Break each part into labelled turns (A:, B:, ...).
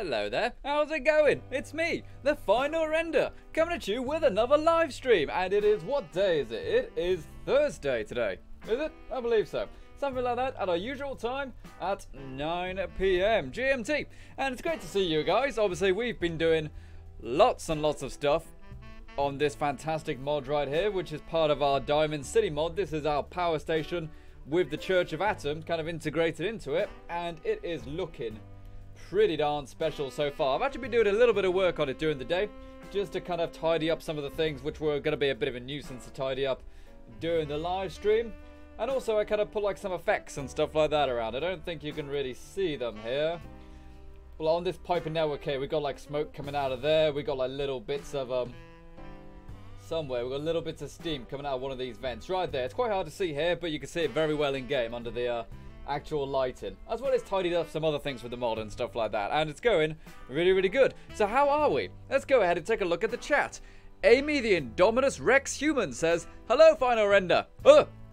A: Hello there, how's it going? It's me, the Final Render, coming at you with another live stream. And it is, what day is it? It is Thursday today. Is it? I believe so. Something like that at our usual time at 9 PM GMT. And it's great to see you guys. Obviously, we've been doing lots and lots of stuff on this fantastic mod right here, which is part of our Diamond City mod. This is our power station with the Church of Atom kind of integrated into it. And it is looking pretty darn special so far. I've actually been doing a little bit of work on it during the day, just to kind of tidy up some of the things which were going to be a bit of a nuisance to tidy up during the live stream. And also I kind of put like some effects and stuff like that around. I don't think you can really see them here. Well, on this piping network here, we got like smoke coming out of there. We got like little bits of somewhere. We got little bits of steam coming out of one of these vents right there. It's quite hard to see here, but you can see it very well in game under the actual lighting, as well as tidied up some other things with the mod and stuff like that, and it's going really, really good. So how are we? Let's go ahead and take a look at the chat. Amy the Indominus Rex Human says, hello Final Render.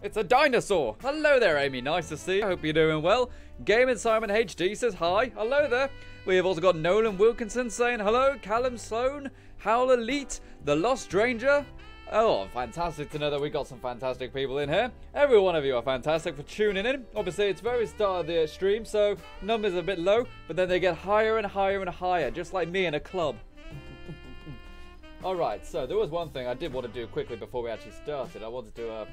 A: It's a dinosaur. Hello there, Amy, nice to see you. I hope you're doing well. Game and Simon HD says hi. Hello there. We have also got Nolan Wilkinson saying hello. Callum Sloan, Howl Elite, The Lost Stranger. Oh, fantastic to know that we got some fantastic people in here. Every one of you are fantastic for tuning in. Obviously, it's very start of the stream, so numbers are a bit low, but then they get higher and higher and higher, just like me in a club. Alright, so there was one thing I did want to do quickly before we actually started. I wanted to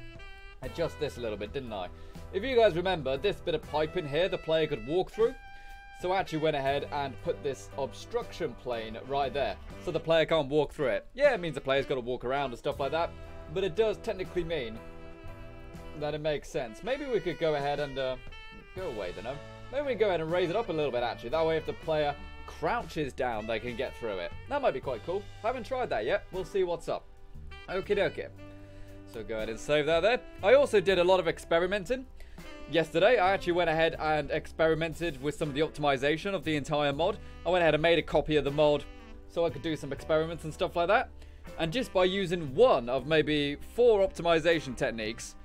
A: adjust this a little bit, didn't I? If you guys remember, this bit of pipe in here, the player could walk through. So I actually went ahead and put this obstruction plane right there, so the player can't walk through it. Yeah, it means the player's got to walk around and stuff like that, but it does technically mean that it makes sense. Maybe we could go ahead and go away, don't know. Maybe we go ahead and raise it up a little bit actually. That way if the player crouches down, they can get through it. That might be quite cool. Haven't tried that yet. We'll see what's up. Okie dokie. So go ahead and save that there. I also did a lot of experimenting. Yesterday, I actually went ahead and experimented with some of the optimization of the entire mod. I went ahead and made a copy of the mod so I could do some experiments and stuff like that. And just by using one of maybe 4 optimization techniques,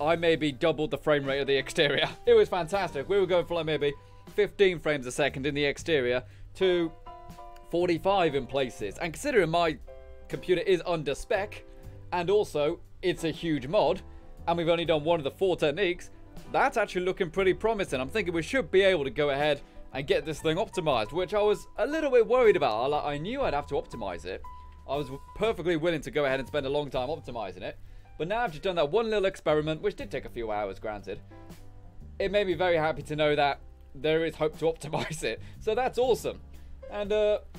A: I maybe doubled the frame rate of the exterior. It was fantastic. We were going for like maybe 15 frames a second in the exterior to 45 in places. And considering my computer is under spec, and also it's a huge mod, and we've only done one of the 4 techniques, that's actually looking pretty promising. I'm thinking we should be able to go ahead and get this thing optimized, which I was a little bit worried about. I knew I'd have to optimize it. I was perfectly willing to go ahead and spend a long time optimizing it. But now I've just done that one little experiment, which did take a few hours, granted. It made me very happy to know that there is hope to optimize it. So that's awesome. And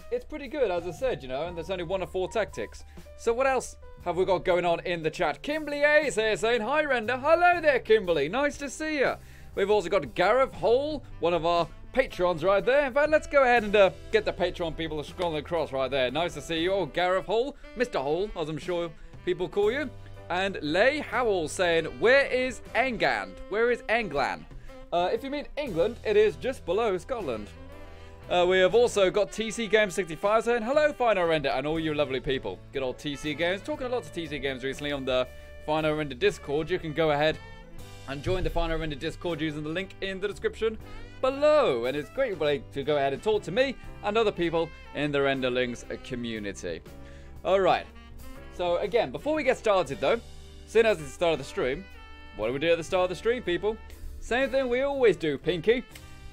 A: it's pretty good, as I said, you know, and there's only 1 of 4 tactics. So what else have we got going on in the chat? Kimberly A is here saying, hi Render. Hello there, Kimberly. Nice to see you. We've also got Gareth Hole, one of our patrons right there. In fact, let's go ahead and get the Patreon people scrolling across right there. Nice to see you all. Gareth Hole, Mr. Hole, as I'm sure people call you. And Leigh Howell saying, where is England? Where is England? If you mean England, it is just below Scotland. We have also got TC Games 65 saying, hello Final Render and all you lovely people. Good old TC Games. Talking a lot to TC Games recently on the Final Render Discord. You can go ahead and join the Final Render Discord using the link in the description below. And it's a great way to go ahead and talk to me and other people in the Renderlings community. Alright. So again, before we get started though, seeing as it's the start of the stream, what do we do at the start of the stream, people? Same thing we always do, Pinky.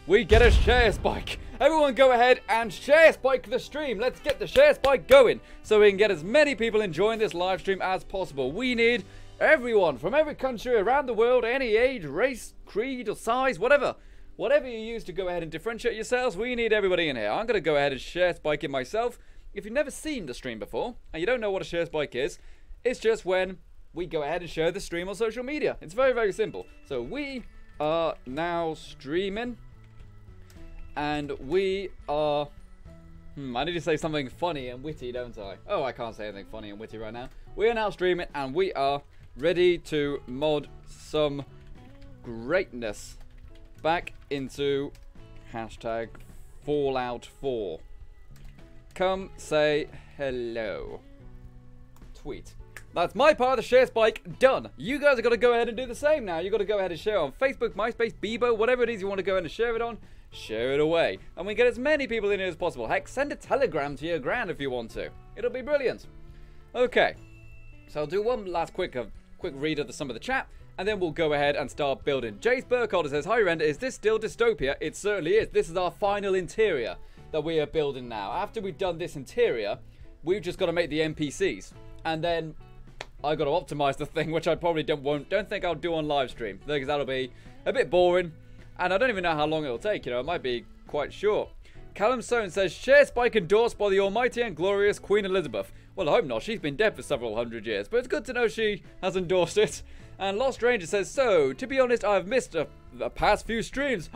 A: We get a share spike. Everyone go ahead and share spike the stream. Let's get the share spike going so we can get as many people enjoying this live stream as possible. We need everyone from every country around the world, any age, race, creed, or size, whatever. Whatever you use to go ahead and differentiate yourselves, we need everybody in here. I'm going to go ahead and share spike it myself. If you've never seen the stream before and you don't know what a share spike is, it's just when we go ahead and share the stream on social media. It's very, very simple. So we are now streaming. And we are... I need to say something funny and witty, don't I? Oh, I can't say anything funny and witty right now. We are now streaming and we are ready to mod some greatness back into hashtag Fallout 4. Come say hello. Tweet. That's my part of the share spike done. You guys are going to go ahead and do the same now. You've got to go ahead and share on Facebook, MySpace, Bebo, whatever it is you want to go ahead and share it on. Share it away. And we get as many people in here as possible. Heck, send a telegram to your gran if you want to. It'll be brilliant. Okay. So I'll do one last quick read of some of the chat. And then we'll go ahead and start building. Jace Burkholder says, hi Render, is this still dystopia? It certainly is. This is our final interior that we are building now. After we've done this interior, we've just got to make the NPCs. And then I got to optimize the thing, which I probably don't think I'll do on live stream. Because that'll be a bit boring. And I don't even know how long it'll take, you know, it might be quite short. Callum Soane says, share spike endorsed by the almighty and glorious Queen Elizabeth. Well, I hope not. She's been dead for several hundred years. But it's good to know she has endorsed it. And Lost Ranger says, so, to be honest, I've missed the past few streams.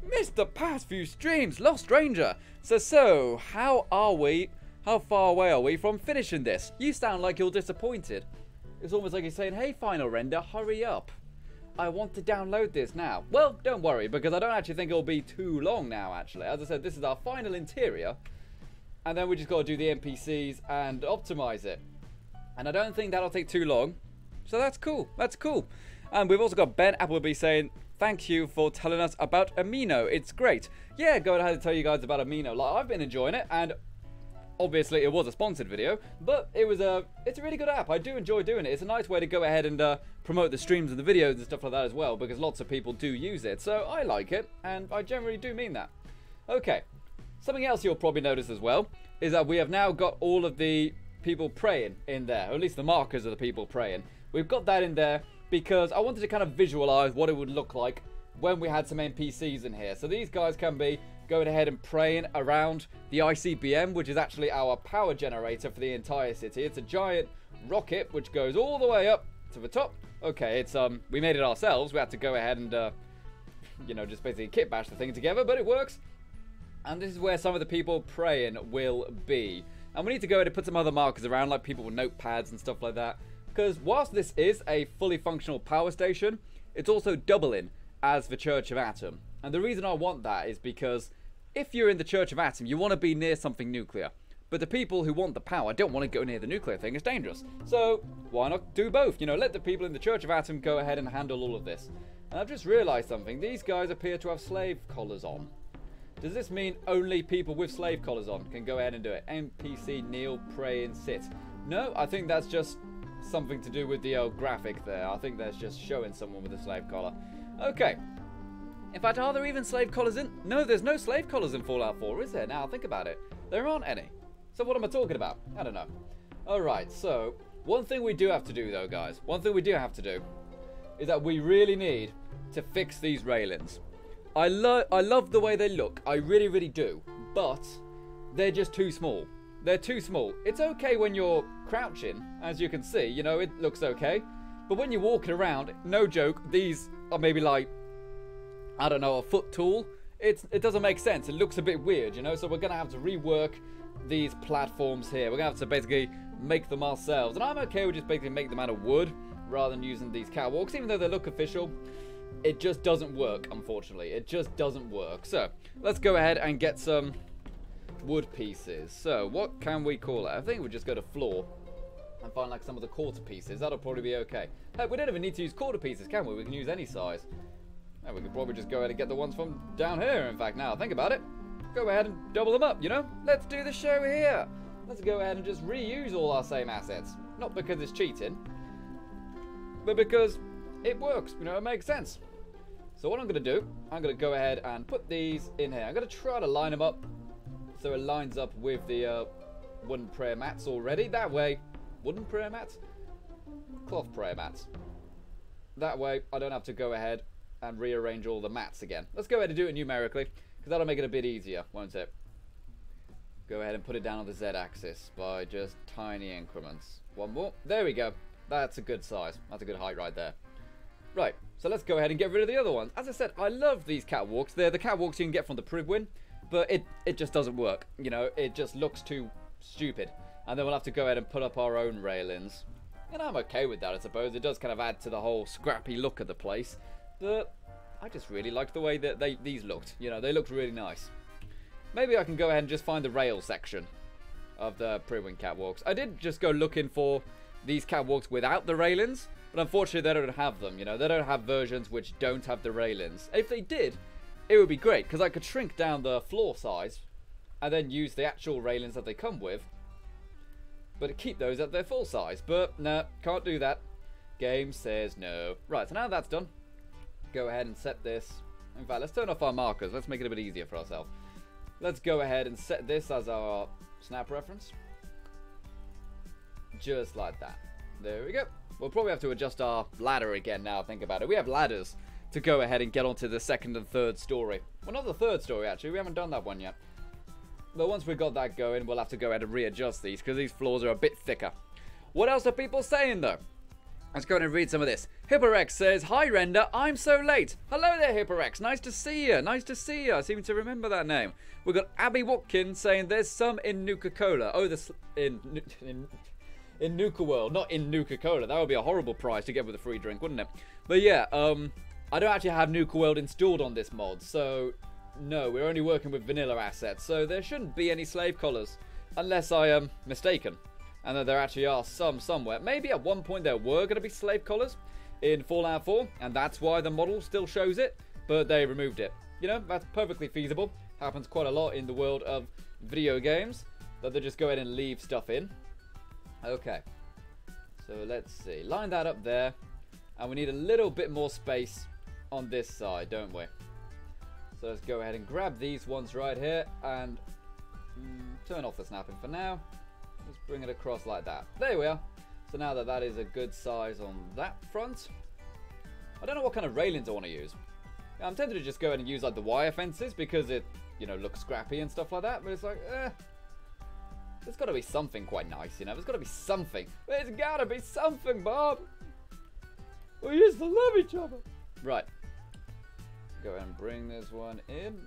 A: Missed the past few streams. Lost Ranger says, so, how far away are we from finishing this? You sound like you're disappointed. It's almost like you're saying, hey, Final Render, hurry up. I want to download this now. Well, don't worry, because I don't actually think it'll be too long now, actually. As I said, this is our final interior. And then we just got to do the NPCs and optimize it. And I don't think that'll take too long. So that's cool. That's cool. And we've also got Ben Appleby saying, thank you for telling us about Amino. It's great. Yeah, go ahead and tell you guys about Amino. Like, I've been enjoying it, and obviously it was a sponsored video, but it's a really good app. I do enjoy doing it. It's a nice way to go ahead and promote the streams and the videos and stuff like that as well, because lots of people do use it. So I like it, and I generally do mean that. Okay, something else you'll probably notice as well is that we have now got all of the people praying in there, or at least the markers of the people praying. We've got that in there because I wanted to kind of visualize what it would look like when we had some NPCs in here. So these guys can be going ahead and praying around the ICBM, which is actually our power generator for the entire city. It's a giant rocket which goes all the way up to the top. Okay, it's we made it ourselves. We had to go ahead and you know, just basically kit bash the thing together, but it works. And this is where some of the people praying will be. And we need to go ahead and put some other markers around, like people with notepads and stuff like that. Because whilst this is a fully functional power station, it's also doubling as the Church of Atom. And the reason I want that is because if you're in the Church of Atom, you want to be near something nuclear. But the people who want the power don't want to go near the nuclear thing. It's dangerous. So why not do both? You know, let the people in the Church of Atom go ahead and handle all of this. And I've just realized something. These guys appear to have slave collars on. Does this mean only people with slave collars on can go ahead and do it? NPC, kneel, pray, and sit. No, I think that's just something to do with the graphic there. I think that's just showing someone with a slave collar. Okay. In fact, are there even slave collars in? No, there's no slave collars in Fallout 4, is there? Now, think about it. There aren't any. So what am I talking about? I don't know. Alright, so one thing we do have to do, though, guys. One thing we do have to do is that we really need to fix these railings. I love the way they look. I really, really do. But they're just too small. They're too small. It's okay when you're crouching, as you can see. You know, it looks okay. But when you're walking around, no joke, these are maybe like, I don't know, a foot tall. It doesn't make sense. It looks a bit weird, you know. So we're going to have to rework these platforms here. We're going to have to basically make them ourselves. And I'm okay with just basically make them out of wood rather than using these catwalks, even though they look official. It just doesn't work, unfortunately. It just doesn't work. So, let's go ahead and get some wood pieces. So, what can we call it? I think we just go to floor and find like some of the quarter pieces. That'll probably be okay. Heck, we don't even need to use quarter pieces, can we? We can use any size. And we could probably just go ahead and get the ones from down here, in fact. Now, think about it. Go ahead and double them up, you know? Let's do the show here. Let's go ahead and just reuse all our same assets. Not because it's cheating, but because it works, you know, it makes sense. So what I'm going to do, I'm going to go ahead and put these in here. I'm going to try to line them up so it lines up with the wooden prayer mats already. That way, wooden prayer mats? Cloth prayer mats. That way, I don't have to go ahead and rearrange all the mats again. Let's go ahead and do it numerically, because that'll make it a bit easier, won't it? Go ahead and put it down on the Z-axis by just tiny increments. One more. There we go. That's a good size. That's a good height right there. Right, so let's go ahead and get rid of the other ones. As I said, I love these catwalks. They're the catwalks you can get from the Privwin, but it just doesn't work. You know, it just looks too stupid. And then we'll have to go ahead and put up our own railings. And I'm okay with that, I suppose. It does kind of add to the whole scrappy look of the place. But I just really liked the way that these looked. You know, they looked really nice. Maybe I can go ahead and just find the rail section of the pre-wing catwalks. I did just go looking for these catwalks without the railings, but unfortunately they don't have them, you know. They don't have versions which don't have the railings. If they did, it would be great, because I could shrink down the floor size and then use the actual railings that they come with, but keep those at their full size. But no, can't do that. Game says no. Right, so now that's done, go ahead and set this. In fact, let's turn off our markers. Let's make it a bit easier for ourselves. Let's go ahead and set this as our snap reference. Just like that. There we go. We'll probably have to adjust our ladder again now, think about it. We have ladders to go ahead and get onto the second and third story. Well, not the third story, actually. We haven't done that one yet. But once we've got that going, we'll have to go ahead and readjust these, because these floors are a bit thicker. What else are people saying, though? Let's go ahead and read some of this. Hipporex says, "Hi, Render, I'm so late." Hello there, Hipporex. Nice to see you. Nice to see you. I seem to remember that name. We've got Abby Watkins saying, "There's some in Nuka-Cola." Oh, this in Nuka World, not in Nuka-Cola. That would be a horrible prize to get with a free drink, wouldn't it? But yeah, I don't actually have Nuka World installed on this mod, so no, we're only working with vanilla assets, so there shouldn't be any slave collars, unless I am mistaken. And that there actually are some somewhere. Maybe at one point there were going to be slave collars in Fallout 4, and that's why the model still shows it, but they removed it. You know, that's perfectly feasible. Happens quite a lot in the world of video games, that they just go ahead and leave stuff in. Okay, so let's see. Line that up there, and we need a little bit more space on this side, don't we? So let's go ahead and grab these ones right here, and turn off the snapping for now. Let's bring it across like that. There we are. So now that that is a good size on that front, I don't know what kind of railings I want to use. I'm tempted to just go ahead and use like the wire fences, because it, you know, looks scrappy and stuff like that, but it's like, there's got to be something quite nice, you know. There's got to be something. There's got to be something, Bob. We used to love each other. Right. Go ahead and bring this one in.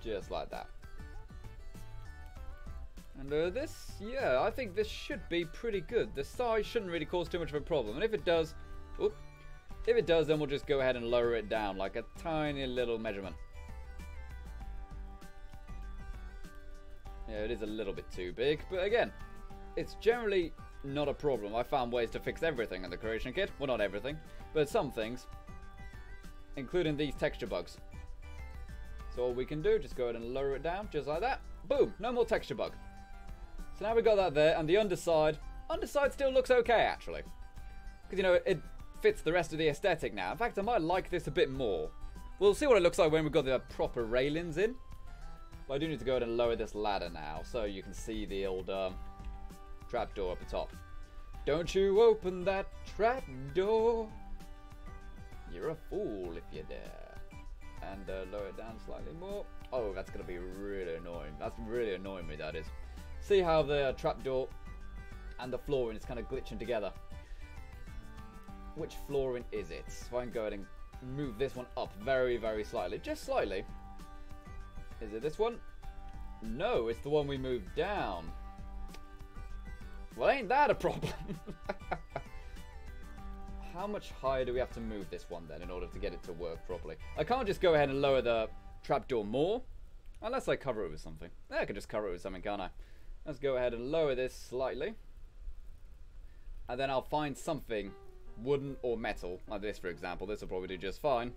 A: Just like that. And this, yeah, I think this should be pretty good. The size shouldn't really cause too much of a problem. And if it does, then we'll just go ahead and lower it down like a tiny little measurement. Yeah, it is a little bit too big, but again, it's generally not a problem. I found ways to fix everything in the creation kit. Well, not everything, but some things, including these texture bugs. So all we can do, just go ahead and lower it down, just like that. Boom, no more texture bug. So now we've got that there, and the underside still looks okay, actually. Because, you know, it fits the rest of the aesthetic now. In fact, I might like this a bit more. We'll see what it looks like when we've got the proper railings in. But I do need to go ahead and lower this ladder now, so you can see the old trapdoor up the top. Don't you open that trapdoor. You're a fool if you dare. And lower it down slightly more. Oh, that's going to be really annoying. That's really annoying me, that is. See how the trapdoor and the flooring is kind of glitching together. Which flooring is it? So I can go ahead and move this one up very, very slightly. Just slightly. Is it this one? No, it's the one we moved down. Well, ain't that a problem? How much higher do we have to move this one then in order to get it to work properly? I can't just go ahead and lower the trapdoor more. Unless I cover it with something. I can just cover it with something, can't I? Let's go ahead and lower this slightly. And then I'll find something, wooden or metal, like this for example. This will probably do just fine.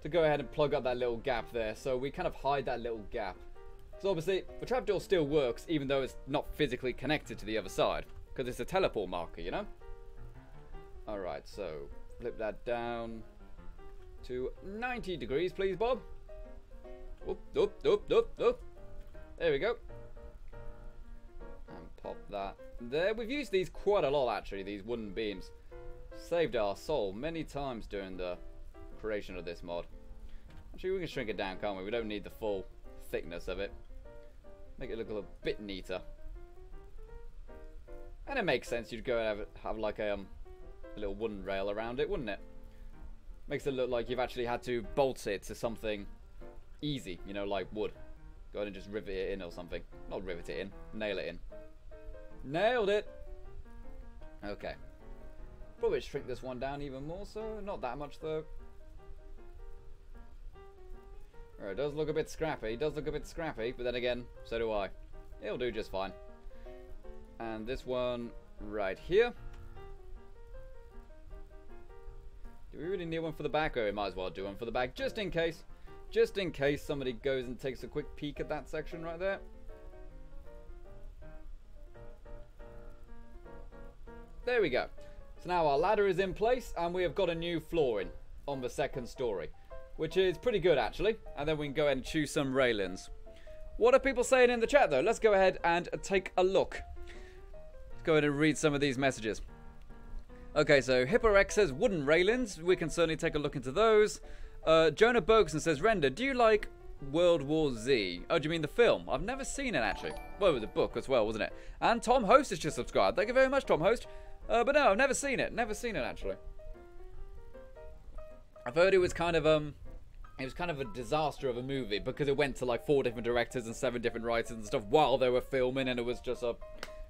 A: To go ahead and plug up that little gap there, so we kind of hide that little gap. So obviously, the trapdoor still works, even though it's not physically connected to the other side. Because it's a teleport marker, you know? Alright, so flip that down to 90 degrees, please, Bob. Oop, oop, oop, oop, oop. There we go. And pop that there. We've used these quite a lot, actually, these wooden beams. Saved our soul many times during the creation of this mod. Actually, we can shrink it down, can't we? We don't need the full thickness of it. Make it look a little bit neater. And it makes sense you'd go and have like a little wooden rail around it, wouldn't it? Makes it look like you've actually had to bolt it to something easy, you know, like wood. Go ahead and just rivet it in or something. Not rivet it in, nail it in. Nailed it! Okay. Probably shrink this one down even more so. Not that much though. It does look a bit scrappy. It does look a bit scrappy, but then again, so do I. It'll do just fine. And this one right here. Do we really need one for the back? Oh, we might as well do one for the back, just in case. Just in case somebody goes and takes a quick peek at that section right there. There we go. So now our ladder is in place, and we have got a new flooring on the second story, which is pretty good, actually. And then we can go ahead and choose some railings. What are people saying in the chat, though? Let's go ahead and take a look. Let's go ahead and read some of these messages. Okay, so HippoRex says wooden railings. We can certainly take a look into those. Jonah Bergson says, Render, do you like World War Z? Oh, do you mean the film? I've never seen it, actually. Well, it was a book as well, wasn't it? And Tom Host has just subscribed. Thank you very much, Tom Host. But no, I've never seen it. Never seen it, actually. I've heard it was kind of a disaster of a movie because it went to like 4 different directors and 7 different writers and stuff while they were filming, and it was just a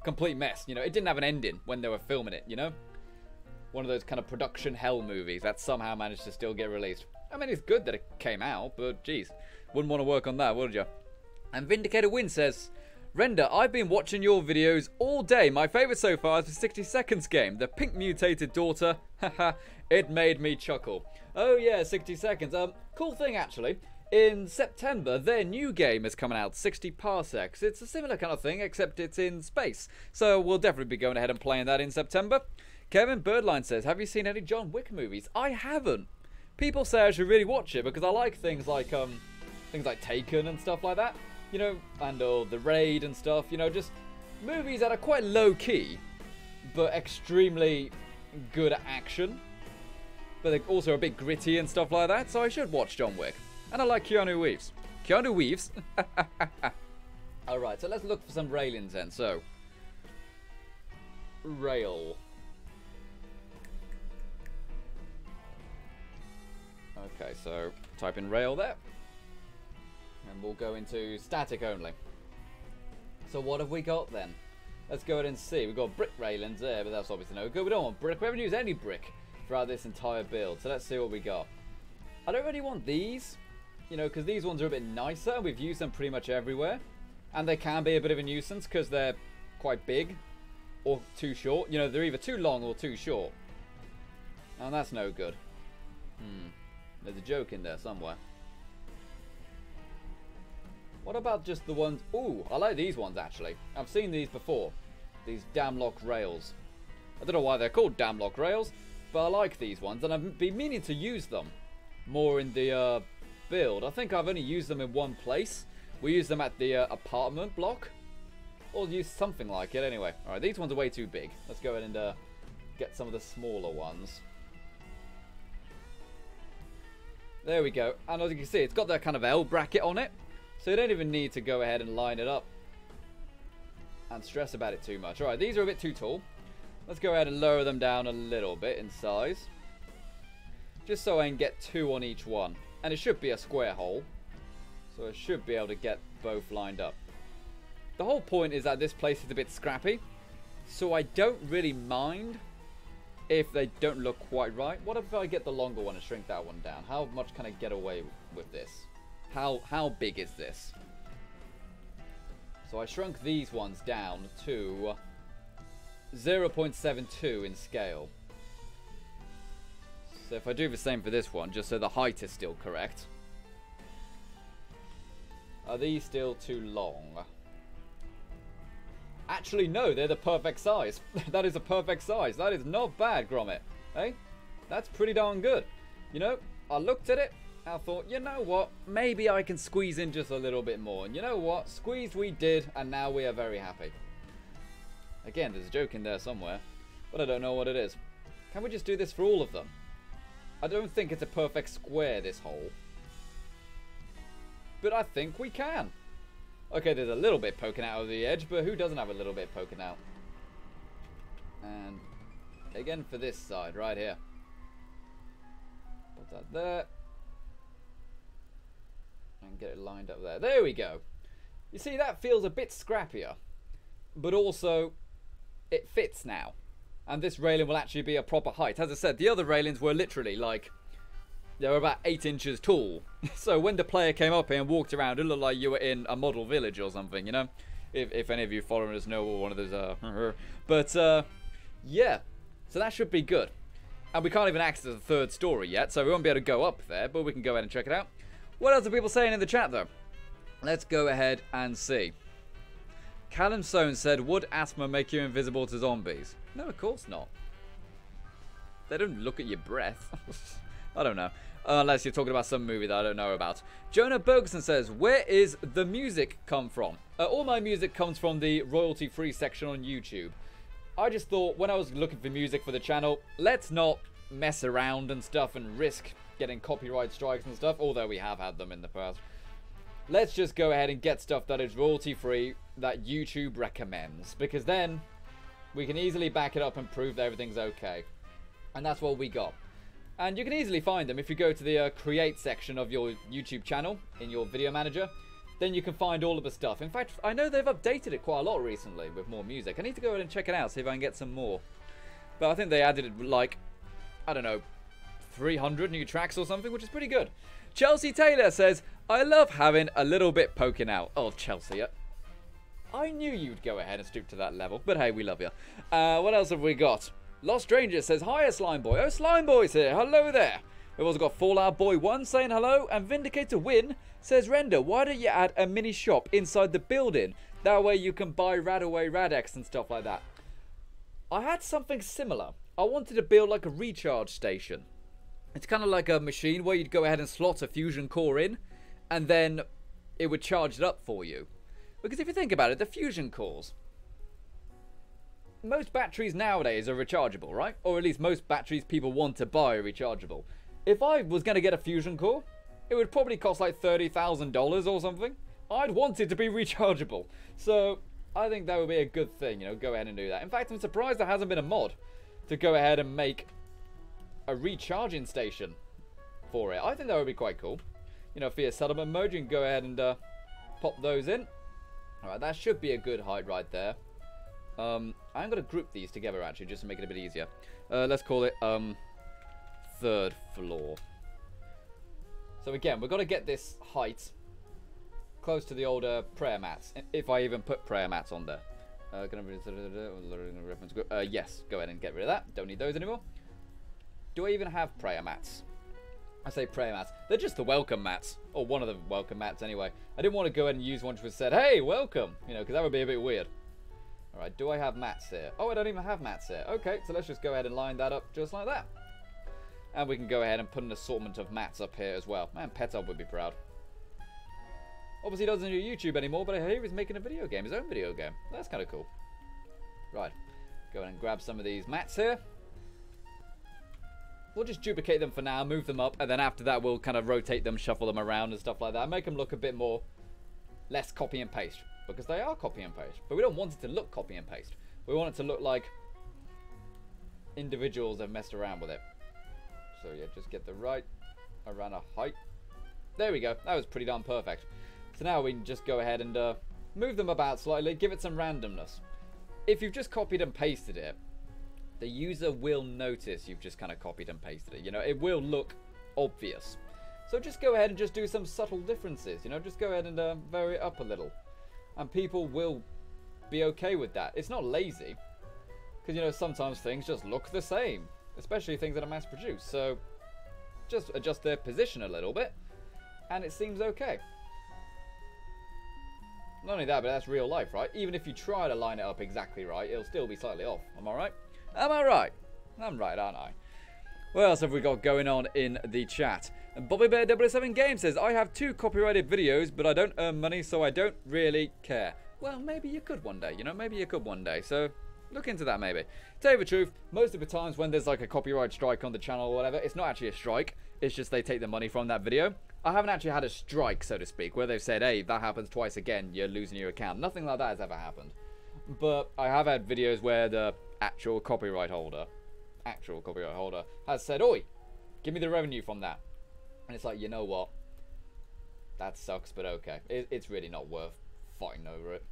A: complete mess. You know, it didn't have an ending when they were filming it, you know? One of those kind of production hell movies that somehow managed to still get released. I mean, it's good that it came out, but geez, wouldn't want to work on that, would you? And Vindicator Win says, Render, I've been watching your videos all day. My favourite so far is the 60 Seconds game, the pink mutated daughter. Haha, it made me chuckle. Oh yeah, 60 Seconds. Cool thing actually. In September, their new game is coming out, 60 Parsecs. It's a similar kind of thing, except it's in space. So we'll definitely be going ahead and playing that in September. Kevin Birdline says, have you seen any John Wick movies? I haven't. People say I should really watch it because I like things like Taken and stuff like that. You know, and The Raid and stuff. You know, just movies that are quite low-key, but extremely good at action. But they're also a bit gritty and stuff like that, so I should watch John Wick. And I like Keanu Reeves. Keanu Reeves? Alright, so let's look for some railings then. So, rail. Okay, so type in rail there. And we'll go into static only. So what have we got then? Let's go ahead and see. We've got brick railings there, but that's obviously no good. We don't want brick. We haven't used any brick throughout this entire build. So let's see what we got. I don't really want these, you know, because these ones are a bit nicer. We've used them pretty much everywhere. And they can be a bit of a nuisance because they're quite big or too short. You know, they're either too long or too short. And that's no good. There's a joke in there somewhere. What about just the ones... Ooh, I like these ones, actually. I've seen these before. These damlock rails. I don't know why they're called damlock rails, but I like these ones, and I've been meaning to use them more in the build. I think I've only used them in one place. We used them at the apartment block. Or used something like it, anyway. Alright, these ones are way too big. Let's go ahead and get some of the smaller ones. There we go. And as you can see, it's got that kind of L bracket on it. So you don't even need to go ahead and line it up and stress about it too much. Alright, these are a bit too tall. Let's go ahead and lower them down a little bit in size. Just so I can get 2 on each one. And it should be a square hole. So I should be able to get both lined up. The whole point is that this place is a bit scrappy. So I don't really mind if they don't look quite right. What if I get the longer one and shrink that one down? How much can I get away with this? How big is this? So I shrunk these ones down to 0.72 in scale. So if I do the same for this one, just so the height is still correct. Are these still too long? Actually, no, they're the perfect size. That is a perfect size. That is not bad, Gromit. Hey? That's pretty darn good. You know, I looked at it. I thought, you know what? Maybe I can squeeze in just a little bit more. And you know what? Squeezed we did, and now we are very happy. Again, there's a joke in there somewhere, but I don't know what it is. Can we just do this for all of them? I don't think it's a perfect square, this hole. But I think we can. Okay, there's a little bit poking out of the edge, but who doesn't have a little bit poking out? And again for this side, right here. Put that there. And get it lined up there. There we go. You see, that feels a bit scrappier. But also, it fits now. And this railing will actually be a proper height. As I said, the other railings were literally like... They were about 8 inches tall. So when the player came up here and walked around, it looked like you were in a model village or something, you know? If any of you following us know what one of those but yeah, so that should be good. And we can't even access the third story yet, so we won't be able to go up there, but we can go ahead and check it out. What else are people saying in the chat, though? Let's go ahead and see. Callum Soane said, would asthma make you invisible to zombies? No, of course not. They don't look at your breath. I don't know. Unless you're talking about some movie that I don't know about. Jonah Bergson says, where is the music come from? All my music comes from the royalty-free section on YouTube. I just thought when I was looking for music for the channel, let's not mess around and stuff and risk getting copyright strikes and stuff, although we have had them in the past. Let's just go ahead and get stuff that is royalty-free that YouTube recommends, because then we can easily back it up and prove that everything's okay. And that's what we got. And you can easily find them if you go to the create section of your YouTube channel in your video manager. Then you can find all of the stuff. In fact, I know they've updated it quite a lot recently with more music. I need to go ahead and check it out, see if I can get some more. But I think they added, like, I don't know, 300 new tracks or something, which is pretty good. Chelsea Taylor says, I love having a little bit poking out. Oh, Chelsea, I knew you'd go ahead and stoop to that level. But hey, we love you. What else have we got? Lost Stranger says, hiya, Slime Boy. Oh, Slime Boy's here. Hello there. We've also got Fallout Boy 1 saying hello. And Vindicator Win says, Render, why don't you add a mini shop inside the building? That way you can buy Radaway Radex and stuff like that. I had something similar. I wanted to build like a recharge station. It's kind of like a machine where you'd go ahead and slot a fusion core in. And then it would charge it up for you. Because if you think about it, the fusion cores, most batteries nowadays are rechargeable, right? Or at least most batteries people want to buy are rechargeable. If I was going to get a fusion core, it would probably cost like $30,000 or something. I'd want it to be rechargeable. So I think that would be a good thing, you know, go ahead and do that. In fact, I'm surprised there hasn't been a mod to go ahead and make a recharging station for it. I think that would be quite cool. You know, for your settlement mode, you can go ahead and pop those in. Alright, that should be a good height right there. I'm going to group these together, actually, just to make it a bit easier. Let's call it third floor. So again, we've got to get this height close to the older prayer mats, if I even put prayer mats on there. Yes, go ahead and get rid of that. Don't need those anymore. Do I even have prayer mats? I say prayer mats. They're just the welcome mats. Or one of the welcome mats anyway. I didn't want to go ahead and use one which said, hey, welcome. You know, because that would be a bit weird. Alright, do I have mats here? Oh, I don't even have mats here. Okay, so let's just go ahead and line that up just like that. And we can go ahead and put an assortment of mats up here as well. Man, Petub would be proud. Obviously he doesn't do YouTube anymore, but I hear he's making a video game, his own video game. That's kind of cool. Right, go ahead and grab some of these mats here. We'll just duplicate them for now, move them up, and then after that we'll kind of rotate them, shuffle them around and stuff like that. Make them look a bit more, less copy and paste. Because they are copy and paste. But we don't want it to look copy and paste. We want it to look like individuals have messed around with it. So yeah, just get the right around a height. There we go. That was pretty darn perfect. So now we can just go ahead and move them about slightly, give it some randomness. If you've just copied and pasted it, the user will notice you've just kind of copied and pasted it. You know, it will look obvious. So just go ahead and just do some subtle differences. You know, just go ahead and vary it up a little. And people will be okay with that. It's not lazy. Because, you know, sometimes things just look the same. Especially things that are mass produced. So just adjust their position a little bit. And it seems okay. Not only that, but that's real life, right? Even if you try to line it up exactly right, it'll still be slightly off. Am I right? Am I right? I'm right, aren't I? What else have we got going on in the chat? And Bobby Bear 007 Game says, I have 2 copyrighted videos, but I don't earn money, so I don't really care. Well, maybe you could one day, you know? Maybe you could one day. So look into that, maybe. Tell you the truth, most of the times when there's like a copyright strike on the channel or whatever, it's not actually a strike. It's just they take the money from that video. I haven't actually had a strike, so to speak, where they've said, hey, if that happens twice again, you're losing your account. Nothing like that has ever happened. But I have had videos where the actual copyright holder has said, oi, give me the revenue from that. And it's like, you know what? That sucks, but okay. It's really not worth fighting over it.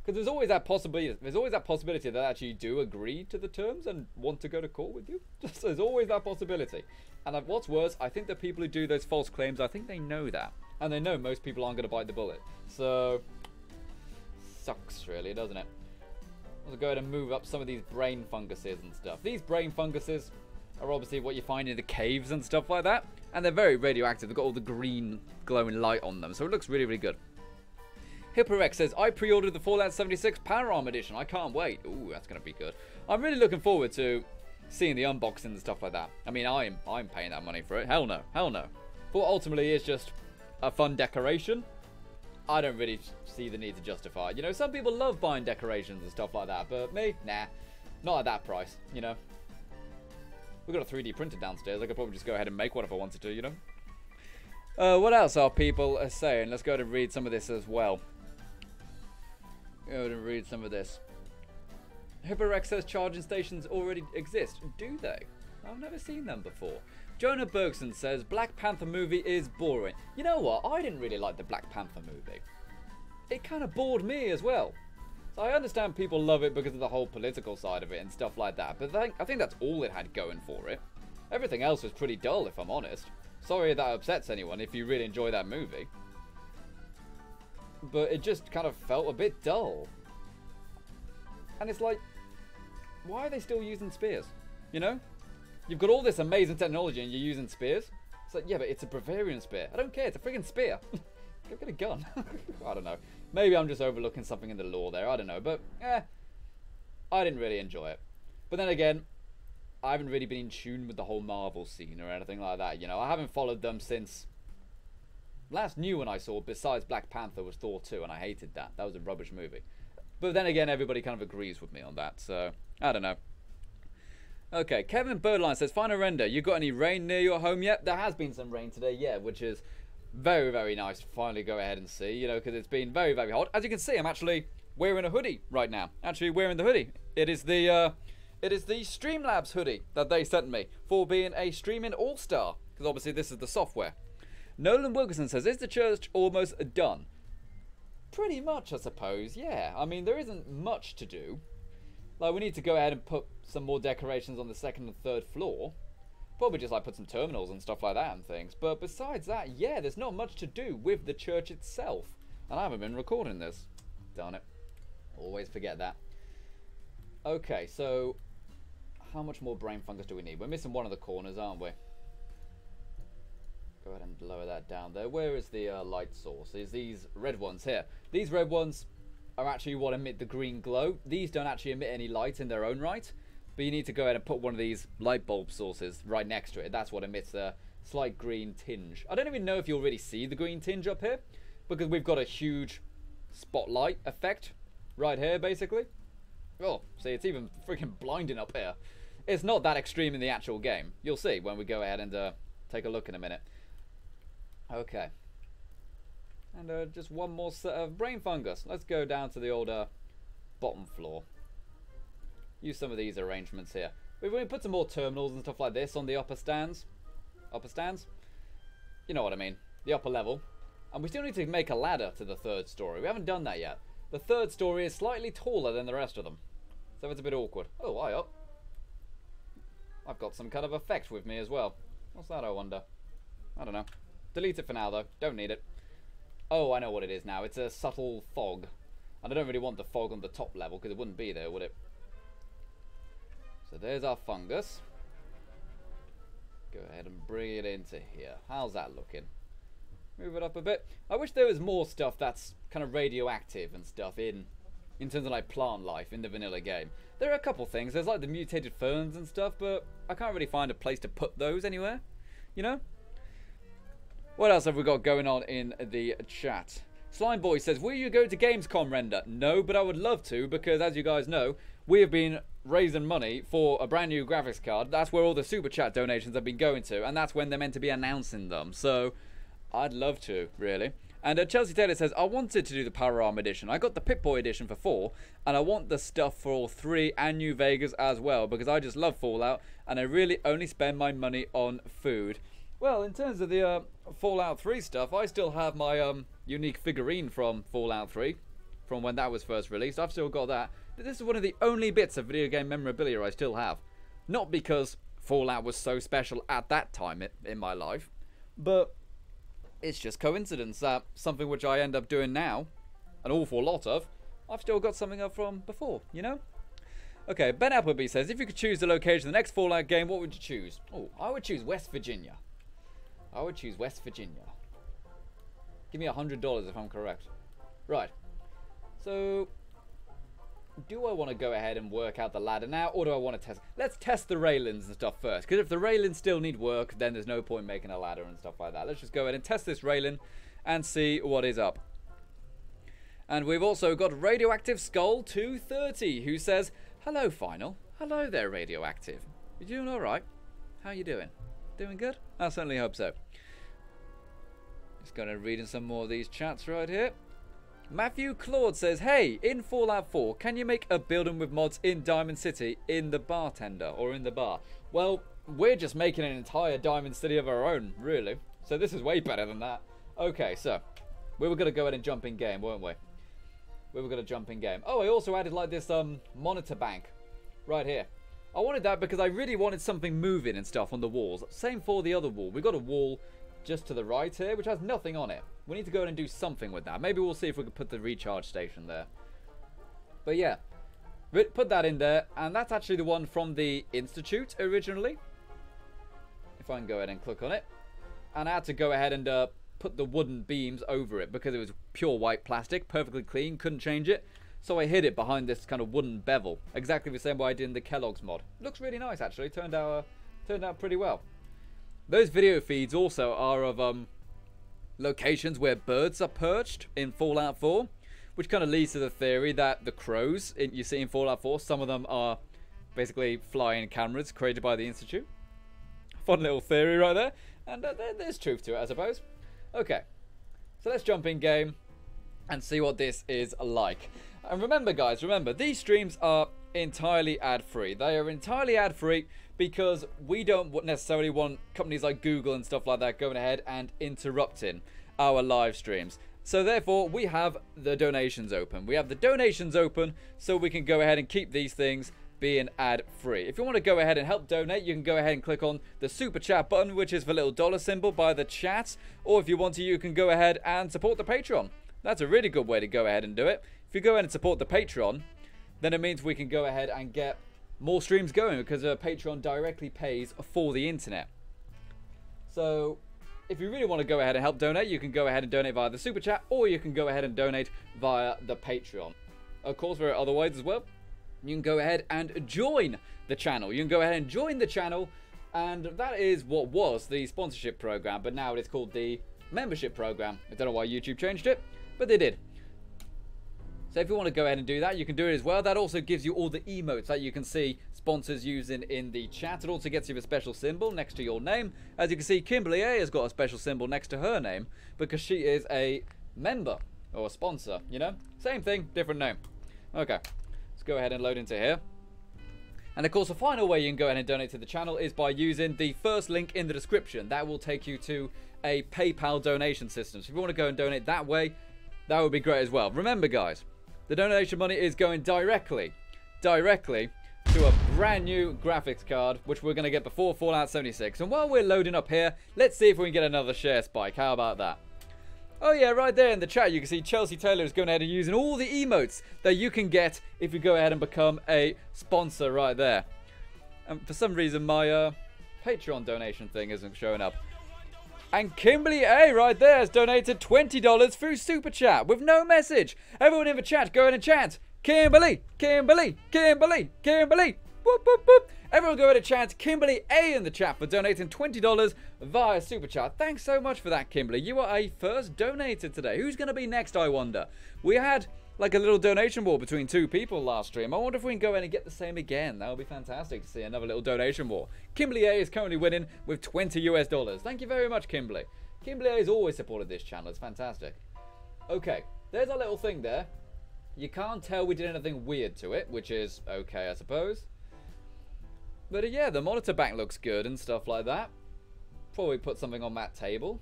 A: Because there's always that possibility. There's always that possibility that actually you do agree to the terms and want to go to court with you. Just there's always that possibility. And what's worse, I think the people who do those false claims, I think they know that, and they know most people aren't going to bite the bullet. So sucks, really, doesn't it? Let's go ahead and move up some of these brain funguses and stuff. These brain funguses are obviously what you find in the caves and stuff like that. And they're very radioactive. They've got all the green glowing light on them. So it looks really, really good. HippoRex says, I pre-ordered the Fallout 76 Power Arm Edition. I can't wait. Ooh, that's going to be good. I'm really looking forward to seeing the unboxing and stuff like that. I mean, I'm paying that money for it. Hell no. Hell no. But ultimately, it's just a fun decoration. I don't really see the need to justify it. You know, some people love buying decorations and stuff like that, but me, nah. Not at that price, you know. We've got a 3D printer downstairs. I could probably just go ahead and make one if I wanted to, you know. What else are people saying? Let's go ahead and read some of this as well. Go ahead and read some of this. HippoRex says charging stations already exist. Do they? I've never seen them before. Jonah Bergson says, Black Panther movie is boring. You know what? I didn't really like the Black Panther movie. It kind of bored me as well. So I understand people love it because of the whole political side of it and stuff like that. But I think that's all it had going for it. Everything else was pretty dull, if I'm honest. Sorry if that upsets anyone if you really enjoy that movie. But it just kind of felt a bit dull. And it's like, why are they still using spears? You know? You've got all this amazing technology and you're using spears. It's like, yeah, but it's a Bavarian spear. I don't care. It's a friggin' spear. Go get a gun. I don't know. Maybe I'm just overlooking something in the lore there. I don't know. But, I didn't really enjoy it. But then again, I haven't really been in tune with the whole Marvel scene or anything like that. You know, I haven't followed them since... Last new one I saw, besides Black Panther, was Thor 2, and I hated that. That was a rubbish movie. But then again, everybody kind of agrees with me on that. So, I don't know. Okay, Kevin Birdline says, Final Render, you got any rain near your home yet? There has been some rain today, yeah, which is very, very nice to finally go ahead and see, you know, because it's been very, very hot. As you can see, I'm actually wearing a hoodie right now. Actually wearing the hoodie. It is the Streamlabs hoodie that they sent me for being a streaming all-star, because obviously this is the software. Nolan Wilkerson says, is the church almost done? Pretty much, I suppose, yeah. I mean, there isn't much to do. Like, we need to go ahead and put some more decorations on the second and third floor. Probably just, like, put some terminals and stuff like that and things. But besides that, yeah, there's not much to do with the church itself. And I haven't been recording this. Darn it. Always forget that. Okay, so... how much more brain fungus do we need? We're missing one of the corners, aren't we? Go ahead and lower that down there. Where is the light source? Is these red ones here. These red ones are actually what emit the green glow. These don't actually emit any light in their own right, but you need to go ahead and put one of these light bulb sources right next to it. That's what emits a slight green tinge. I don't even know if you'll really see the green tinge up here, because we've got a huge spotlight effect right here, basically. Oh, see, it's even freaking blinding up here. It's not that extreme in the actual game. You'll see when we go ahead and take a look in a minute. Okay. And just one more set of brain fungus. Let's go down to the old bottom floor. Use some of these arrangements here. We've only put some more terminals and stuff like this on the upper stands. Upper stands? You know what I mean. The upper level. And we still need to make a ladder to the third story. We haven't done that yet. The third story is slightly taller than the rest of them. So it's a bit awkward. Oh, hi up. I've got some kind of effect with me as well. What's that, I wonder? I don't know. Delete it for now, though. Don't need it. Oh, I know what it is now. It's a subtle fog. And I don't really want the fog on the top level, because it wouldn't be there, would it? So there's our fungus. Go ahead and bring it into here. How's that looking? Move it up a bit. I wish there was more stuff that's kind of radioactive and stuff in terms of like plant life in the vanilla game. There are a couple things. There's like the mutated ferns and stuff, but I can't really find a place to put those anywhere. You know? What else have we got going on in the chat? Slimeboy says, will you go to Gamescom, Render? No, but I would love to, because as you guys know, we have been raising money for a brand new graphics card. That's where all the super chat donations have been going to, and that's when they're meant to be announcing them. So, I'd love to, really. And Chelsea Taylor says, I wanted to do the Power Arm edition. I got the Pip-Boy edition for 4, and I want the stuff for all 3 and New Vegas as well, because I just love Fallout, and I really only spend my money on food. Well, in terms of the Fallout 3 stuff, I still have my unique figurine from Fallout 3, from when that was first released. I've still got that. This is one of the only bits of video game memorabilia I still have. Not because Fallout was so special at that time in my life, but it's just coincidence that something which I end up doing now, an awful lot of, I've still got something up from before, you know? Okay, Ben Appleby says, if you could choose the location of the next Fallout game, what would you choose? Oh, I would choose West Virginia. I would choose West Virginia. Give me $100 if I'm correct. Right. So, do I want to go ahead and work out the ladder now, or do I want to test? Let's test the railings and stuff first, because if the railings still need work, then there's no point making a ladder and stuff like that. Let's just go ahead and test this railing and see what is up. And we've also got Radioactive Skull 230, who says, hello, Final. Hello there, Radioactive. You doing all right? How you doing? Doing good? I certainly hope so. Just going to read in some more of these chats right here. Matthew Claude says, hey, in Fallout 4, can you make a building with mods in Diamond City in the bartender or in the bar? Well, we're just making an entire Diamond City of our own, really. So this is way better than that. Okay, so we were going to go ahead and jump in game, weren't we? We were going to jump in game. Oh, I also added like this monitor bank right here. I wanted that because I really wanted something moving and stuff on the walls. Same for the other wall. We've got a wall just to the right here, which has nothing on it. We need to go in and do something with that. Maybe we'll see if we can put the recharge station there. But yeah, put that in there. And that's actually the one from the Institute originally. If I can go ahead and click on it. And I had to go ahead and put the wooden beams over it because it was pure white plastic, perfectly clean, couldn't change it. So I hid it behind this kind of wooden bevel, exactly the same way I did in the Kellogg's mod. Looks really nice, actually. Turned out pretty well. Those video feeds also are of locations where birds are perched in Fallout 4, which kind of leads to the theory that the crows you see in Fallout 4, some of them are basically flying cameras created by the Institute. Fun little theory right there, and there's truth to it, I suppose. Okay, so let's jump in game and see what this is like. And remember, guys, these streams are entirely ad-free. They are entirely ad-free because we don't necessarily want companies like Google and stuff like that going ahead and interrupting our live streams. So therefore, we have the donations open. We have the donations open so we can go ahead and keep these things being ad-free. If you want to go ahead and help donate, you can go ahead and click on the super chat button, which is the little dollar symbol by the chat. Or if you want to, you can go ahead and support the Patreon. That's a really good way to go ahead and do it. If you go ahead and support the Patreon, then it means we can go ahead and get more streams going because Patreon directly pays for the internet. So if you really want to go ahead and help donate, you can go ahead and donate via the super chat, or you can go ahead and donate via the Patreon. Of course, there are other ways as well. You can go ahead and join the channel. You can go ahead and join the channel, and that is what was the sponsorship program, but now it is called the membership program. I don't know why YouTube changed it, but they did. So if you want to go ahead and do that, you can do it as well. That also gives you all the emotes that you can see sponsors using in the chat. It also gets you a special symbol next to your name. As you can see, Kimberly A has got a special symbol next to her name because she is a member or a sponsor, you know? Same thing, different name. Okay. Go ahead and load into here. And of course, the final way you can go ahead and donate to the channel is by using the first link in the description. That will take you to a PayPal donation system. So if you want to go and donate that way, that would be great as well. Remember, guys, the donation money is going directly to a brand new graphics card, which we're going to get before Fallout 76. And while we're loading up here, let's see if we can get another share spike. How about that? Oh yeah, right there in the chat you can see Chelsea Taylor is going ahead and using all the emotes that you can get if you go ahead and become a sponsor right there. And for some reason my Patreon donation thing isn't showing up. And Kimberly A right there has donated $20 through Super Chat with no message. Everyone in the chat, go ahead and chant. Kimberly, Kimberly, Kimberly, Kimberly. Whoop, whoop, whoop. Everyone go ahead and chant Kimberly A in the chat for donating $20 via Super Chat. Thanks so much for that, Kimberly. You are a first donator today. Who's going to be next, I wonder? We had like a little donation war between two people last stream. I wonder if we can go ahead and get the same again. That would be fantastic to see another little donation war. Kimberly A is currently winning with $20 US. Thank you very much, Kimberly. Kimberly A has always supported this channel. It's fantastic. Okay, there's our little thing there. You can't tell we did anything weird to it, which is okay, I suppose. But yeah, the monitor bank looks good and stuff like that. Probably put something on that table.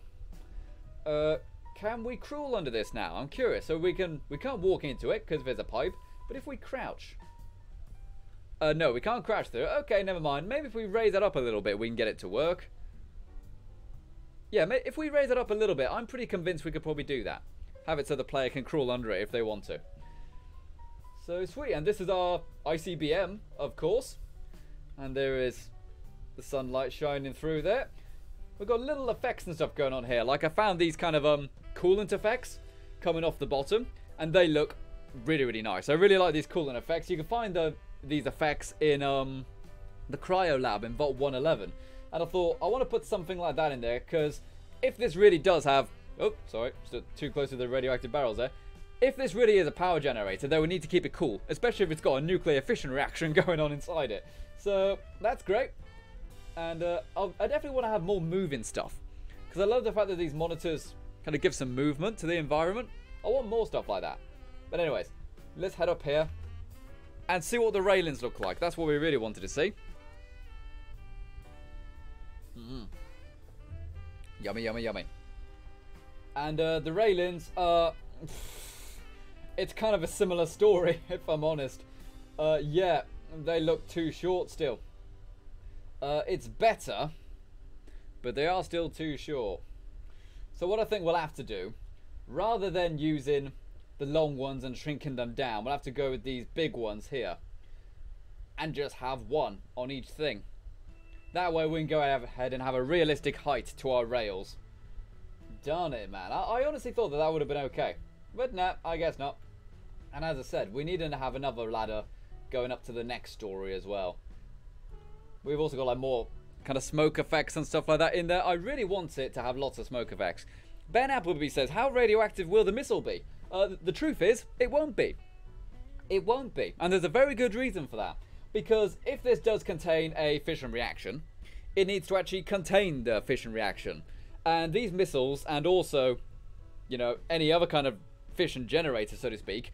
A: Can we crawl under this now? I'm curious. So we can't walk into it because there's a pipe. But if we crouch, no, we can't crouch through it. Okay, never mind. Maybe if we raise that up a little bit, we can get it to work. Yeah, if we raise it up a little bit, I'm pretty convinced we could probably do that. Have it so the player can crawl under it if they want to. So sweet. And this is our ICBM, of course. And there is the sunlight shining through there. We've got little effects and stuff going on here. Like I found these kind of coolant effects coming off the bottom. And they look really, really nice. I really like these coolant effects. You can find these effects in the Cryo Lab in Vault 111. And I thought, I want to put something like that in there. Because if this really does have... Oh, sorry. Stood too close to the radioactive barrels there. If this really is a power generator, then we need to keep it cool. Especially if it's got a nuclear fission reaction going on inside it. So, that's great. And I definitely want to have more moving stuff. Because I love the fact that these monitors kind of give some movement to the environment. I want more stuff like that. But anyways, let's head up here and see what the railings look like. That's what we really wanted to see. Yummy, yummy, yummy. And the railings are... It's kind of a similar story, if I'm honest. Yeah, they look too short still. It's better, but they are still too short. So what I think we'll have to do, rather than using the long ones and shrinking them down, we'll have to go with these big ones here. And just have one on each thing. That way we can go ahead and have a realistic height to our rails. Darn it, man. I honestly thought that would have been okay. But nah, I guess not. And as I said, we need to have another ladder going up to the next story as well. We've also got like more kind of smoke effects and stuff like that in there. I really want it to have lots of smoke effects. Ben Appleby says, how radioactive will the missile be? The truth is, it won't be. It won't be. And there's a very good reason for that. Because if this does contain a fission reaction, it needs to actually contain the fission reaction. And these missiles, and also, you know, any other kind of fission generator, so to speak,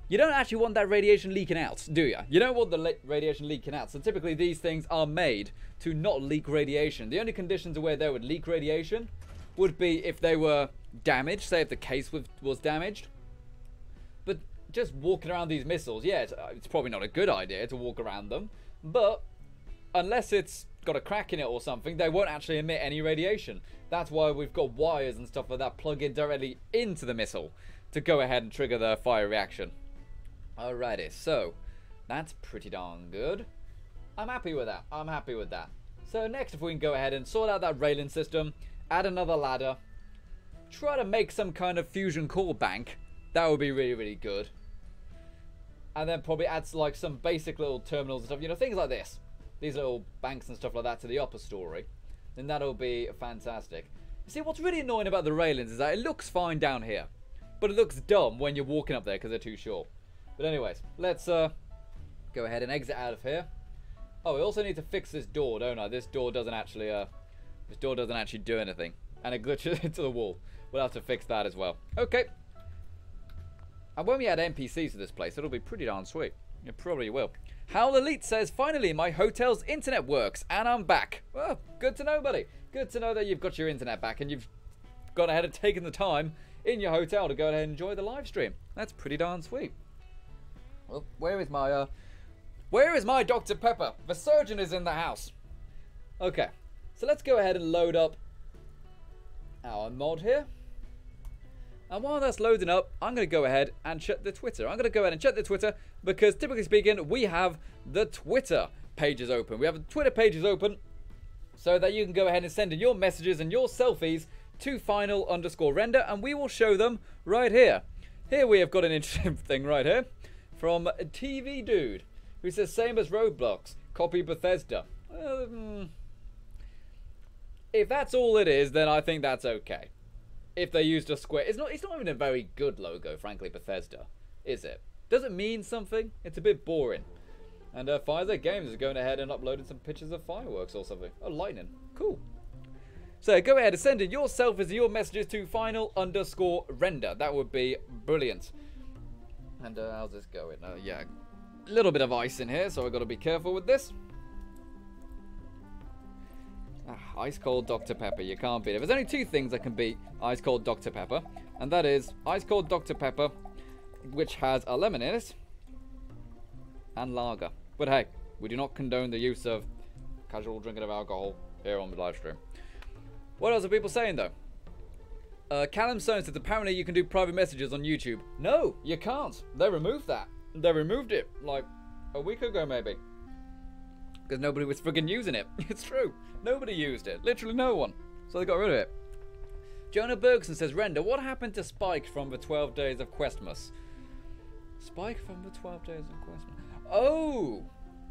A: you don't actually want that radiation leaking out, do you? You don't want the radiation leaking out. So typically these things are made to not leak radiation. The only conditions where they would leak radiation would be if they were damaged, say if the case was damaged. But just walking around these missiles, yeah, it's probably not a good idea to walk around them. But unless it's got a crack in it or something, they won't actually emit any radiation. That's why we've got wires and stuff like that plug in directly into the missile to go ahead and trigger the fire reaction. Alrighty, so that's pretty darn good. I'm happy with that. I'm happy with that. So next, if we can go ahead and sort out that railing system, add another ladder, try to make some kind of fusion core bank, that would be really, really good. And then probably add like some basic little terminals and stuff, you know, things like this. These little banks and stuff like that to the upper story. Then that'll be fantastic. You see, what's really annoying about the railings is that it looks fine down here, but it looks dumb when you're walking up there because they're too short. But anyways, let's go ahead and exit out of here. Oh, we also need to fix this door, don't I? This door doesn't actually do anything, and it glitches into the wall. We'll have to fix that as well. Okay. And when we add NPCs to this place, it'll be pretty darn sweet. It probably will. Howl Elite says, finally, my hotel's internet works, and I'm back. Well, good to know, buddy. Good to know that you've got your internet back, and you've gone ahead and taken the time in your hotel to go ahead and enjoy the live stream. That's pretty darn sweet. Well, where is my Dr. Pepper? The surgeon is in the house. Okay, so let's go ahead and load up our mod here. And while that's loading up, I'm going to go ahead and check the Twitter. I'm going to go ahead and check the Twitter because, typically speaking, we have the Twitter pages open. We have the Twitter pages open so that you can go ahead and send in your messages and your selfies to final_render, and we will show them right here. Here we have got an interesting thing right here from TV Dude, who says, same as Roblox, copy Bethesda. If that's all it is, then I think that's okay. If they used a square, it's not even a very good logo, frankly, Bethesda, is it? Does it mean something? It's a bit boring. And Pfizer Games is going ahead and uploading some pictures of fireworks or something. Oh, lightning. Cool. So go ahead and send in your selfies and your messages to final_render. That would be brilliant. And how's this going? Yeah, a little bit of ice in here, so I've got to be careful with this. Ice cold Dr. Pepper, you can't beat it. There's only two things that can beat ice cold Dr. Pepper, and that is ice cold Dr. Pepper, which has a lemon in it, and lager. But hey, we do not condone the use of casual drinking of alcohol here on the live stream. What else are people saying though? Callum Stone says apparently you can do private messages on YouTube. No, you can't. They removed that. they removed it like a week ago maybe. Because nobody was friggin' using it. It's true. Nobody used it. Literally no one. So they got rid of it. Jonah Bergson says, Render, what happened to Spike from the 12 Days of Questmas? Spike from the 12 Days of Questmas. Oh!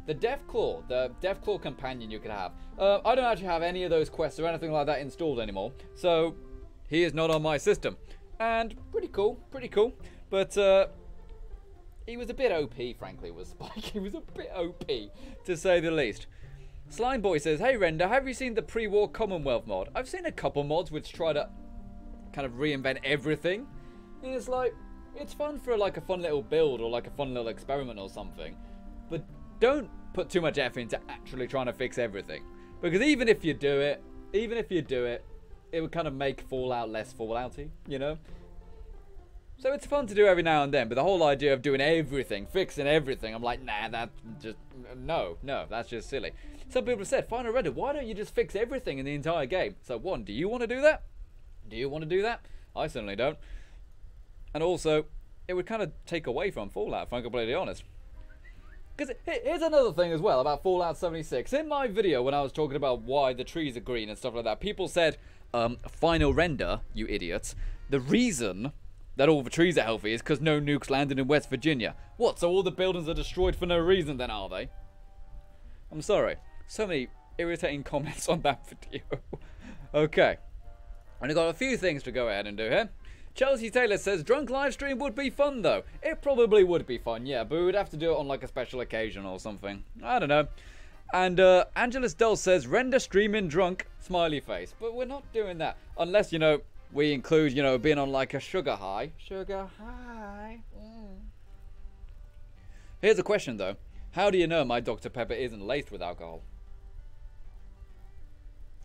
A: The Deathclaw. The Deathclaw companion you could have. I don't actually have any of those quests or anything like that installed anymore. So, he is not on my system. And pretty cool. Pretty cool. But, he was a bit OP, frankly, was Spike. He was a bit OP, to say the least. Slime Boy says, hey Render, have you seen the pre-war Commonwealth mod? I've seen a couple mods which try to kind of reinvent everything. And it's like, it's fun for like a fun little build or like a fun little experiment or something. But don't put too much effort into actually trying to fix everything. Because even if you do it, it would kind of make Fallout less Fallouty, you know? So it's fun to do every now and then, but the whole idea of doing everything, fixing everything, I'm like, nah, that's just, no, that's just silly. Some people have said, Final Render, why don't you just fix everything in the entire game? So one, do you want to do that? Do you want to do that? I certainly don't. And also, it would kind of take away from Fallout, if I'm completely honest. Because here's another thing as well about Fallout 76. In my video when I was talking about why the trees are green and stuff like that, people said, Final Render, you idiots, the reason that all the trees are healthy is because no nukes landed in West Virginia. What, so all the buildings are destroyed for no reason then, are they? I'm sorry. So many irritating comments on that video. Okay. And I've got a few things to go ahead and do here. Chelsea Taylor says, drunk live stream would be fun though. It probably would be fun, yeah, but we would have to do it on like a special occasion or something. I don't know. And Angelus Dull says, Render streaming drunk, smiley face. But we're not doing that. Unless, you know, we include, you know, being on like a sugar high. Sugar high. Here's a question though. How do you know my Dr. Pepper isn't laced with alcohol?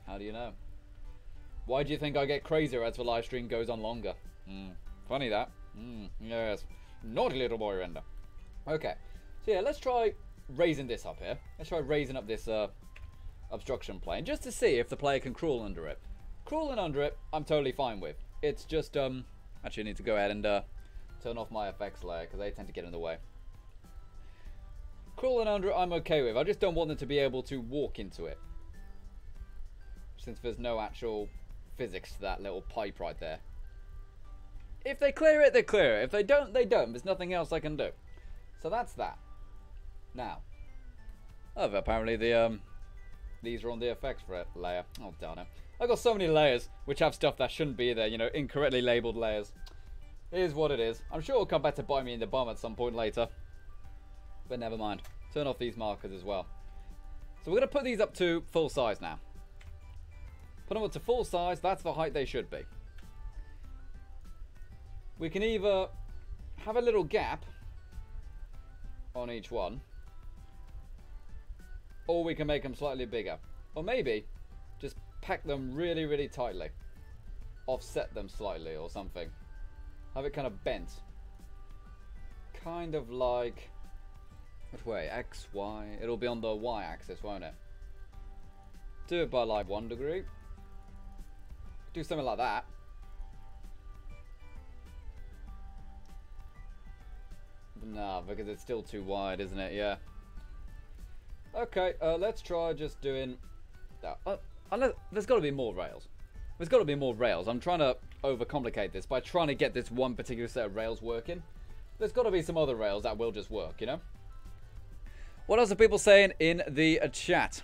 A: How do you know? Why do you think I get crazier as the live stream goes on longer? Funny that. Yes. Naughty little boy Render. Okay. So yeah, let's try raising this up here. Let's try raising up this obstruction plane just to see if the player can crawl under it. Crawling under it, I'm totally fine with. It's just, actually I need to go ahead and turn off my effects layer because they tend to get in the way. Crawling under it, I'm okay with. I just don't want them to be able to walk into it. Since there's no actual physics to that little pipe right there. If they clear it, they clear it. If they don't, they don't. There's nothing else I can do. So that's that. Now. Oh, apparently the, these are on the effects layer. Oh, darn it. I've got so many layers which have stuff that shouldn't be there, you know, incorrectly labeled layers. It is what it is. I'm sure it'll come back to bite me in the bum at some point later. But never mind. Turn off these markers as well. So we're going to put these up to full size now. Put them up to full size, that's the height they should be. We can either have a little gap on each one, or we can make them slightly bigger. Or maybe just pack them really, really tightly. Offset them slightly or something. Have it kind of bent. Kind of like... Which way? X, Y? It'll be on the Y axis, won't it? Do it by like 1 degree. Do something like that. Nah, because it's still too wide, isn't it? Yeah. Okay, let's try just doing... there's got to be more rails. There's got to be more rails. I'm trying to overcomplicate this by trying to get this one particular set of rails working. There's got to be some other rails that will just work, you know? What else are people saying in the chat?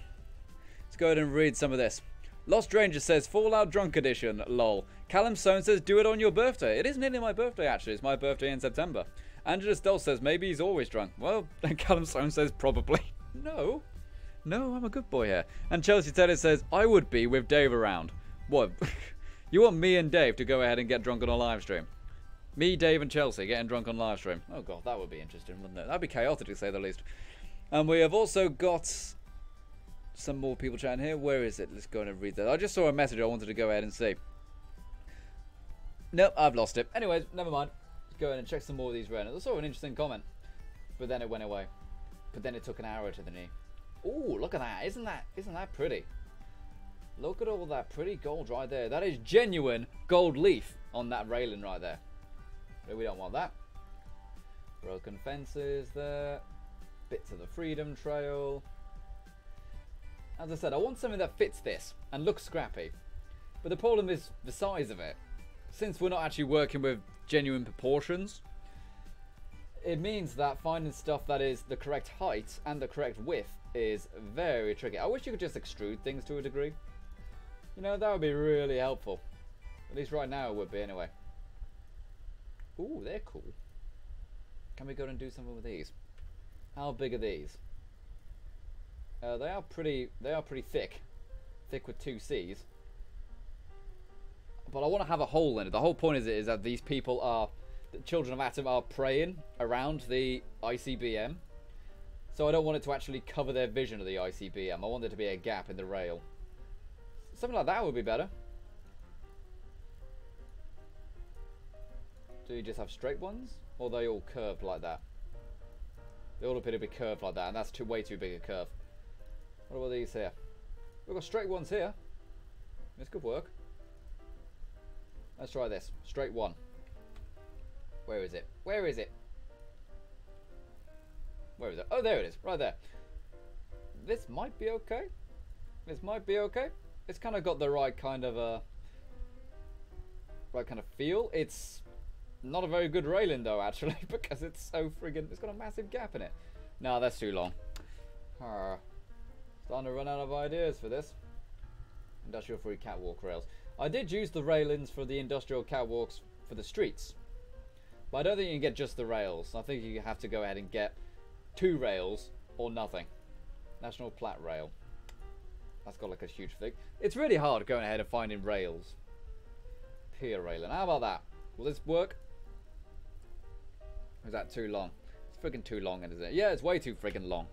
A: Let's go ahead and read some of this. Lost Ranger says, Fallout Drunk Edition, lol. Callum Stone says, do it on your birthday. It is nearly my birthday, actually. It's my birthday in September. Angela Stoll says, maybe he's always drunk. Well, Callum Stone says, probably. No. No, I'm a good boy here. And Chelsea Taylor says, I would be with Dave around. What? You want me and Dave to go ahead and get drunk on a live stream? Me, Dave, and Chelsea getting drunk on live stream. Oh, God, that would be interesting, wouldn't it? That'd be chaotic, to say the least. And we have also got some more people chatting here. Where is it? Let's go and read that. I just saw a message I wanted to go ahead and see. Nope, I've lost it. Anyways, never mind. Let's go ahead and check some more of these randoms. I saw an interesting comment, but then it went away. But then it took an arrow to the knee. Ooh, look at that. Isn't that pretty? Look at all that pretty gold right there. That is genuine gold leaf on that railing right there. But we don't want that. Broken fences there. Bits of the Freedom Trail. As I said, I want something that fits this and looks scrappy. But the problem is the size of it. Since we're not actually working with genuine proportions, it means that finding stuff that is the correct height and the correct width is very tricky. I wish you could just extrude things to a degree. You know, that would be really helpful. At least right now it would be anyway. Ooh, they're cool. Can we go and do something with these? How big are these? They are pretty thick. Thick with 2 C's. But I want to have a hole in it. The whole point is that these people are, the children of Atom are preying around the ICBM. So I don't want it to actually cover their vision of the ICBM. I want there to be a gap in the rail. Something like that would be better. Do you just have straight ones? Or are they all curved like that? They all appear to be curved like that, and that's way too big a curve. What about these here? We've got straight ones here. This could work. Let's try this. Straight one. Where is it? Where is it? Where is it? Oh, there it is. Right there. This might be okay. This might be okay. It's kind of got the right kind of feel. It's not a very good railing though, actually, because it's so friggin'. It's got a massive gap in it. No, that's too long. Starting to run out of ideas for this. Industrial free catwalk rails. I did use the railings for the industrial catwalks for the streets, but I don't think you can get just the rails. I think you have to go ahead and get 2 rails or nothing. National Plat Rail. That's got like a huge thing. It's really hard going ahead and finding rails. Pier railing. How about that? Will this work? Or is that too long? It's freaking too long, isn't it? Yeah, it's way too freaking long.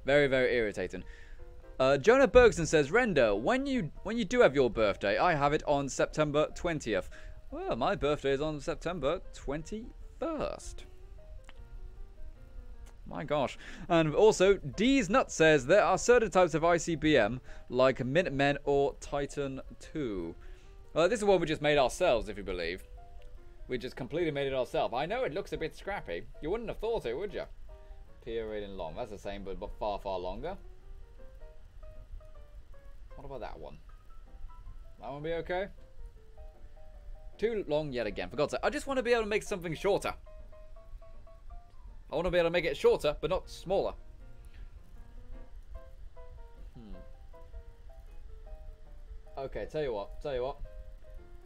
A: Very, very irritating. Jonah Bergson says, Render, when you do have your birthday, I have it on September 20th. Well, my birthday is on September 21st. My gosh. And also, D's Nut says, there are certain types of ICBM, like Minutemen or Titan II. This is one we just made ourselves, if you believe. We just completely made it ourselves. I know it looks a bit scrappy. You wouldn't have thought it, would you? Pier railing long. That's the same, but far, far longer. What about that one? That one be okay? Too long yet again. For God's sake. I just want to be able to make something shorter. I want to be able to make it shorter, but not smaller. Okay, tell you what.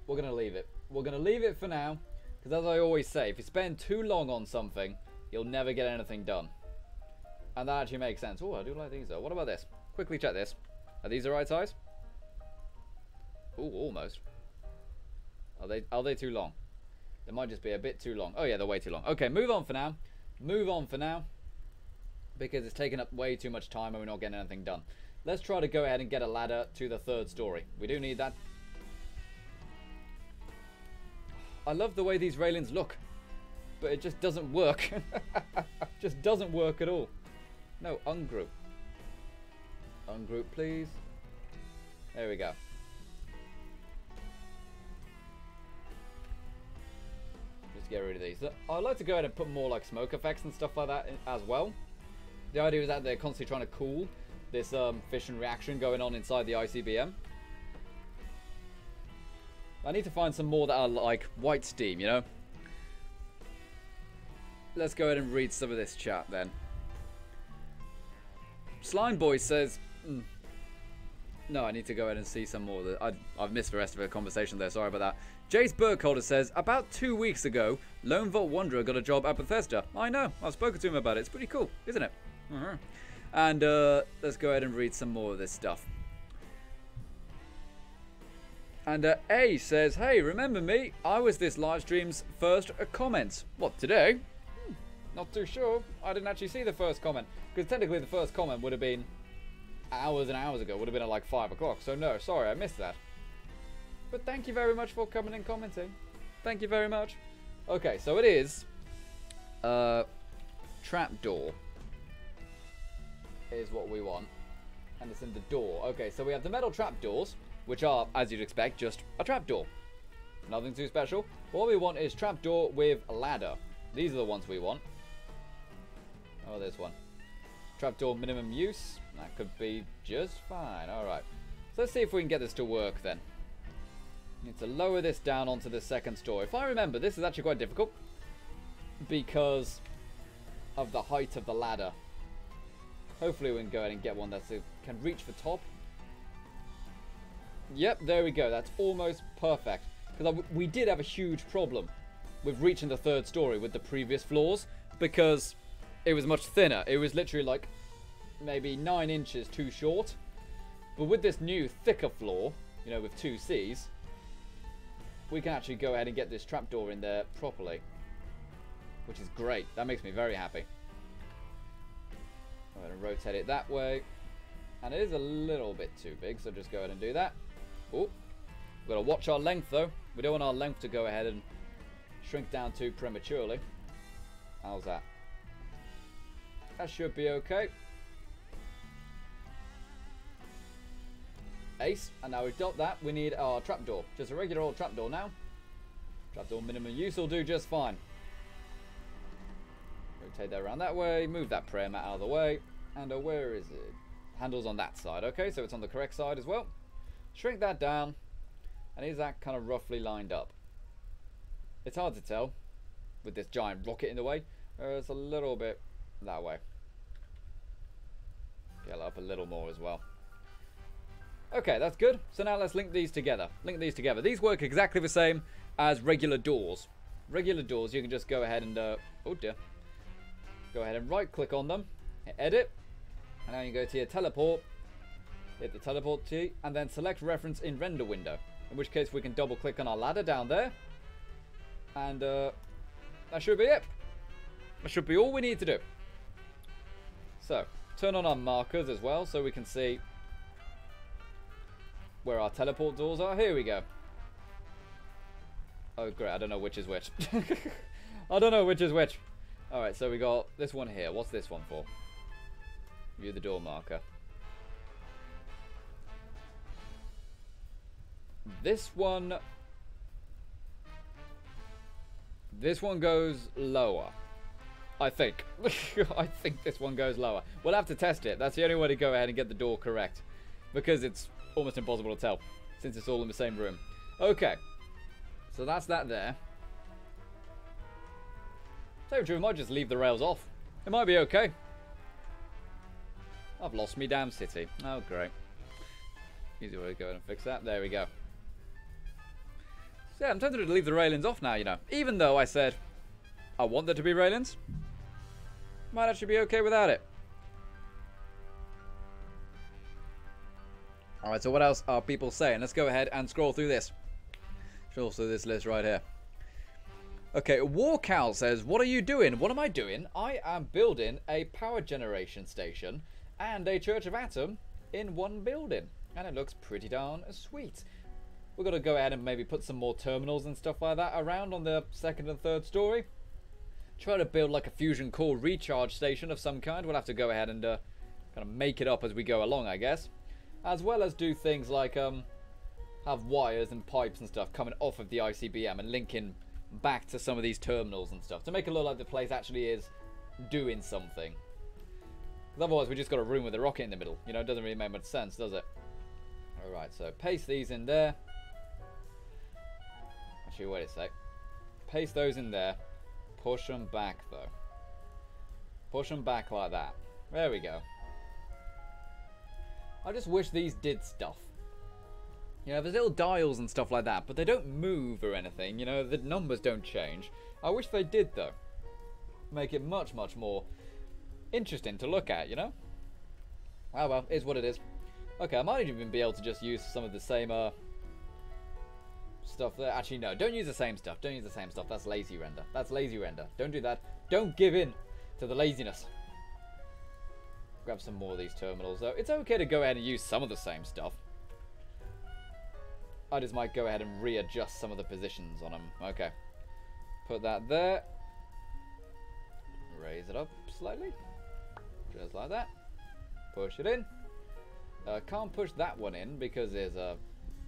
A: We're going to leave it. We're going to leave it for now. Because as I always say, if you spend too long on something, you'll never get anything done. And that actually makes sense. Oh, I do like these though. What about this? Quickly check this. Are these the right size? Oh, almost. Are they too long? They might just be a bit too long. Oh yeah, they're way too long. Okay, move on for now. Move on for now. Because it's taking up way too much time and we're not getting anything done. Let's try to go ahead and get a ladder to the 3rd story. We do need that. I love the way these railings look. But it just doesn't work. Just doesn't work at all. No, ungroup. Ungroup, please. There we go. Just get rid of these. I'd like to go ahead and put more like smoke effects and stuff like that as well. The idea is that they're constantly trying to cool this fission reaction going on inside the ICBM. I need to find some more that are like white steam, you know? Let's go ahead and read some of this chat then. Slime Boy says... No, I need to go ahead and see some more. I've missed the rest of the conversation there. Sorry about that. Jace Burkholder says, about 2 weeks ago, Lone Vault Wanderer got a job at Bethesda. I know. I've spoken to him about it. It's pretty cool, isn't it? And let's go ahead and read some more of this stuff. And A says, hey, remember me? I was this live stream's first comment. What, today? Not too sure. I didn't actually see the first comment. Because technically the first comment would have been hours and hours ago. Would have been at like 5 o'clock. So no, sorry, I missed that. But thank you very much for coming and commenting. Thank you very much. Okay, so it is... trapdoor. Is what we want. And it's in the door. Okay, so we have the metal trapdoors, which are, as you'd expect, just a trapdoor. Nothing too special. What we want is trapdoor with a ladder. These are the ones we want. Oh, there's one. Trapdoor minimum use. That could be just fine. Alright. So let's see if we can get this to work then. Need to lower this down onto the second story. If I remember, this is actually quite difficult because of the height of the ladder. Hopefully we can go ahead and get one that can reach the top. Yep, there we go. That's almost perfect. Because we did have a huge problem with reaching the third story with the previous floors because it was much thinner. It was literally like maybe 9 inches too short. But with this new thicker floor, you know, with 2 Cs, we can actually go ahead and get this trapdoor in there properly. Which is great. That makes me very happy. I'm going to rotate it that way. And it is a little bit too big, so just go ahead and do that. Oh, we've got to watch our length though. We don't want our length to go ahead and shrink down too prematurely. How's that? That should be okay. Ace. And now we've got that, we need our trapdoor. Just a regular old trapdoor now. Trapdoor minimum use will do just fine. Rotate that around that way. Move that prayer mat out of the way. And where is it? Handles on that side. Okay, so it's on the correct side as well. Shrink that down. And is that kind of roughly lined up? It's hard to tell with this giant rocket in the way. It's a little bit that way. Scale up a little more as well. Okay, that's good. So now let's link these together. Link these together. These work exactly the same as regular doors. Regular doors, you can just go ahead and... oh dear. Go ahead and right click on them. Hit edit. And now you go to your teleport. Hit the teleport key. And then select reference in render window. In which case we can double click on our ladder down there. And that should be it. That should be all we need to do. So, turn on our markers as well so we can see where our teleport doors are. Here we go. Oh great, I don't know which is which. I don't know which is which. Alright, so we got this one here. What's this one for? View the door marker. This one goes lower. I think. I think this one goes lower. We'll have to test it. That's the only way to go ahead and get the door correct. Because it's almost impossible to tell. Since it's all in the same room. Okay. So that's that there. So true, we might just leave the rails off. It might be okay. I've lost me damn city. Oh, great. Easy way to go ahead and fix that. There we go. So yeah, I'm tempted to leave the railings off now, you know. Even though I said I want there to be railings. Might actually be okay without it. Alright, so what else are people saying? Let's go ahead and scroll through this. Scroll through this list right here. Okay, Warcal says, what are you doing? What am I doing? I am building a power generation station and a Church of Atom in one building. And it looks pretty darn sweet. We're going to go ahead and maybe put some more terminals and stuff like that around on the second and third story. Try to build like a fusion core recharge station of some kind. We'll have to go ahead and kind of make it up as we go along, I guess. As well as do things like have wires and pipes and stuff coming off of the ICBM and linking back to some of these terminals and stuff to make it look like the place actually is doing something. Otherwise, we just got a room with a rocket in the middle. You know, it doesn't really make much sense, does it? Alright, so paste these in there. Actually, wait a sec. Paste those in there. Push them back, though. Push them back like that. There we go. I just wish these did stuff. You know, there's little dials and stuff like that, but they don't move or anything. You know, the numbers don't change. I wish they did, though. Make it much, much more interesting to look at, you know? Oh well, it's what it is. Okay, I might even be able to just use some of the same stuff there. Actually, no, don't use the same stuff. Don't use the same stuff. That's lazy render. That's lazy render. Don't do that. Don't give in to the laziness. Grab some more of these terminals, though. It's okay to go ahead and use some of the same stuff. I just might go ahead and readjust some of the positions on them. Okay. Put that there. Raise it up slightly. Just like that. Push it in. Can't push that one in because there's a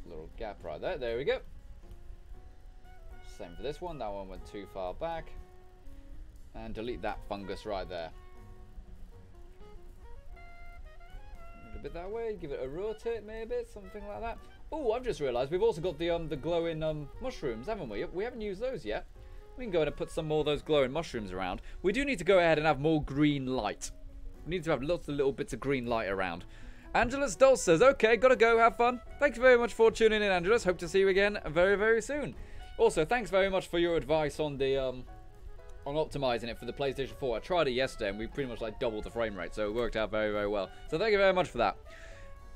A: little gap right there. There we go. Same for this one. That one went too far back. And delete that fungus right there. A bit that way. Give it a rotate, maybe. Something like that. Oh, I've just realised we've also got the glowing mushrooms, haven't we? We haven't used those yet. We can go ahead and put some more of those glowing mushrooms around. We do need to go ahead and have more green light. We need to have lots of little bits of green light around. Angelus Dulce says, okay, gotta go, have fun. Thanks very much for tuning in, Angelus. Hope to see you again very, very soon. Also, thanks very much for your advice on the on optimizing it for the PlayStation 4. I tried it yesterday and we pretty much like doubled the frame rate, so it worked out very, very well. So thank you very much for that.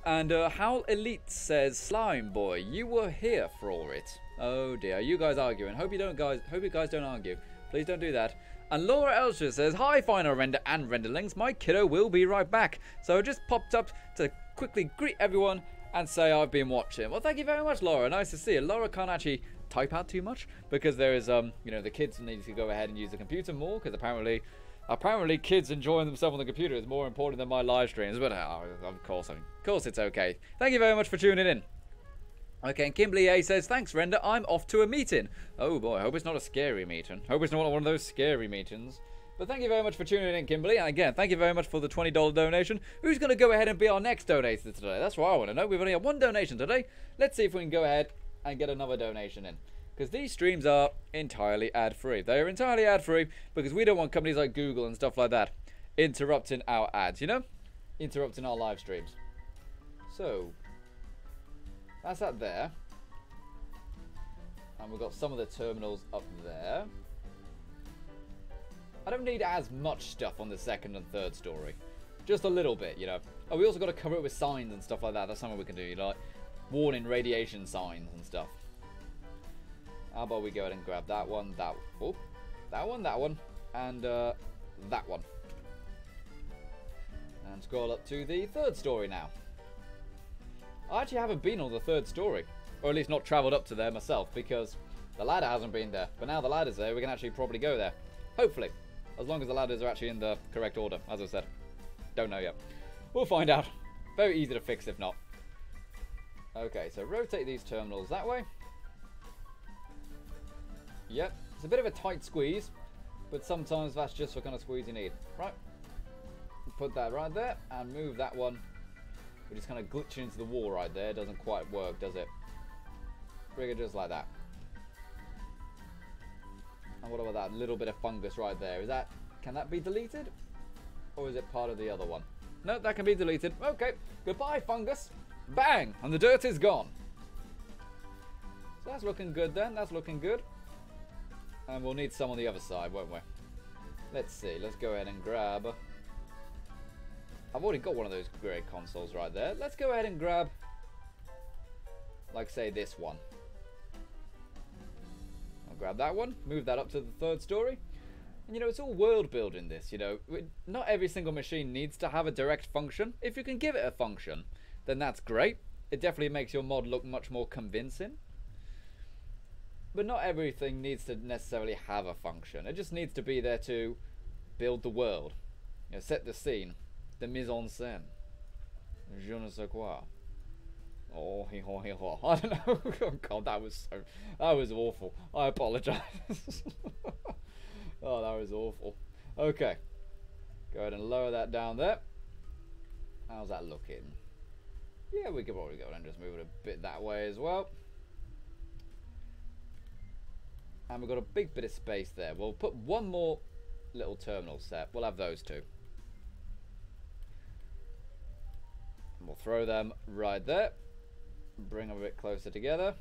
A: And Howl Elite says, Slime Boy, you were here for all it. Oh dear, you guys arguing. Hope you guys don't argue. Please don't do that. And Laura Elsher says, hi Final Render and Renderlings, my kiddo will be right back. So I just popped up to quickly greet everyone and say I've been watching. Well, thank you very much, Laura. Nice to see you. Laura can't actually type out too much because there is, you know, the kids need to go ahead and use the computer more because apparently kids enjoying themselves on the computer is more important than my live streams. But of course it's okay. Thank you very much for tuning in. Okay, and Kimberly A says, thanks, Render. I'm off to a meeting. Oh, boy. I hope it's not a scary meeting. Hope it's not one of those scary meetings. But thank you very much for tuning in, Kimberly. And again, thank you very much for the $20 donation. Who's going to go ahead and be our next donator today? That's what I want to know. We've only had one donation today. Let's see if we can go ahead and get another donation in. Because these streams are entirely ad-free. They are entirely ad-free because we don't want companies like Google and stuff like that interrupting our ads, you know? Interrupting our live streams. So that's that there. And we've got some of the terminals up there. I don't need as much stuff on the second and third story. Just a little bit, you know. Oh, we also got to cover it with signs and stuff like that. That's something we can do, you know, like warning radiation signs and stuff. How about we go ahead and grab that one, that one, and that one. And scroll up to the third story now. I actually haven't been on the third story, or at least not travelled up to there myself, because the ladder hasn't been there. But now the ladder's there, we can actually probably go there. Hopefully. As long as the ladders are actually in the correct order, as I said. Don't know yet. We'll find out. Very easy to fix if not. Okay, so rotate these terminals that way. Yep, it's a bit of a tight squeeze, but sometimes that's just the kind of squeeze you need. Right. Put that right there, and move that one. We're just kind of glitching into the wall right there. It doesn't quite work, does it? Bring it just like that. And what about that little bit of fungus right there? Can that be deleted? Or is it part of the other one? No, that can be deleted. Okay, goodbye fungus. Bang! And the dirt is gone. So that's looking good then. That's looking good. And we'll need some on the other side, won't we? Let's see. Let's go ahead and grab... I've already got one of those grey consoles right there. Let's go ahead and grab, like, say, this one. I'll grab that one, move that up to the third story. And, you know, it's all world building this, you know. Not every single machine needs to have a direct function. If you can give it a function, then that's great. It definitely makes your mod look much more convincing. But not everything needs to necessarily have a function. It just needs to be there to build the world. You know, set the scene. The mise en scène. Je ne sais quoi. Oh, I don't know. Oh, God, that was awful. I apologize. Oh, that was awful. Okay. Go ahead and lower that down there. How's that looking? Yeah, we could probably go and just move it a bit that way as well. And we've got a big bit of space there. We'll put one more little terminal set. We'll have those two. And we'll throw them right there. Bring them a bit closer together.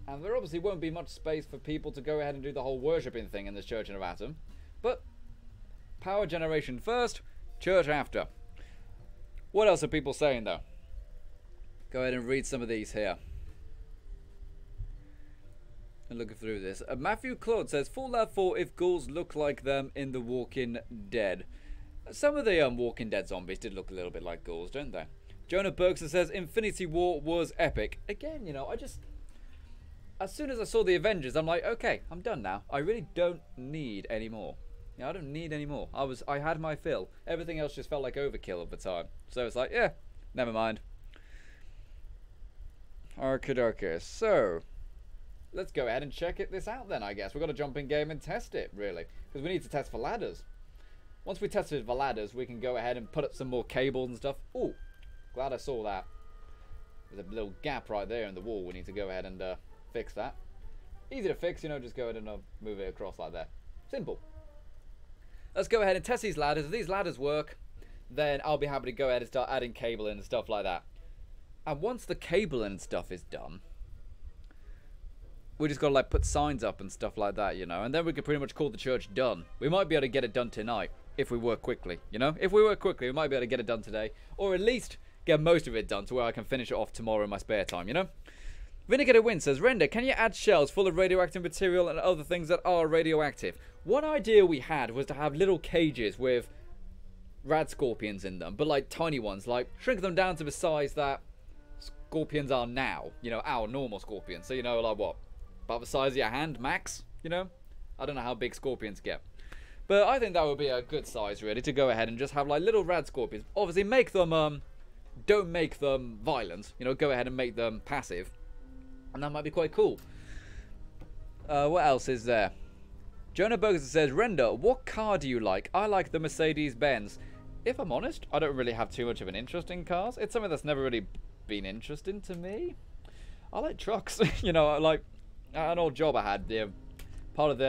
A: And there obviously won't be much space for people to go ahead and do the whole worshipping thing in this Church of Atom. But power generation first, church after. What else are people saying though? Go ahead and read some of these here. And looking through this. Matthew Claude says, Fallout 4 if ghouls look like them in The Walking Dead. Some of the Walking Dead zombies did look a little bit like ghouls, don't they? Jonah Bergson says, Infinity War was epic. Again, you know, as soon as I saw the Avengers, I'm like, okay, I'm done now. I really don't need any more. You know, I don't need any more. I had my fill. Everything else just felt like overkill at the time. So it's like, yeah, never mind. Okay. So, let's go ahead and check this out then, I guess. We've got to jump in game and test it, really. Because we need to test for ladders. Once we tested for ladders, we can go ahead and put up some more cables and stuff. Ooh, glad I saw that. There's a little gap right there in the wall. We need to go ahead and fix that. Easy to fix, you know, just go ahead and move it across like that. Simple. Let's go ahead and test these ladders. If these ladders work, then I'll be happy to go ahead and start adding cable in and stuff like that. And once the cable and stuff is done, we just got to like put signs up and stuff like that, you know. And then we can pretty much call the church done. We might be able to get it done tonight if we work quickly, you know. If we work quickly, we might be able to get it done today. Or at least get most of it done to where I can finish it off tomorrow in my spare time, you know. Vinegar Win says, Render, can you add shells full of radioactive material and other things that are radioactive? One idea we had was to have little cages with rad scorpions in them, but like tiny ones, like shrink them down to the size that scorpions are now, you know, our normal scorpions. So, you know, like what? About the size of your hand, max, you know? I don't know how big scorpions get. But I think that would be a good size, really, to go ahead and just have like little rad scorpions. Obviously, make them, don't make them violent, you know, go ahead and make them passive. And that might be quite cool. What else is there? Jonah Burgers says, Render, what car do you like? I like the Mercedes-Benz. If I'm honest, I don't really have too much of an interest in cars. It's something that's never really been interesting to me. I like trucks. You know, like an old job I had. Part of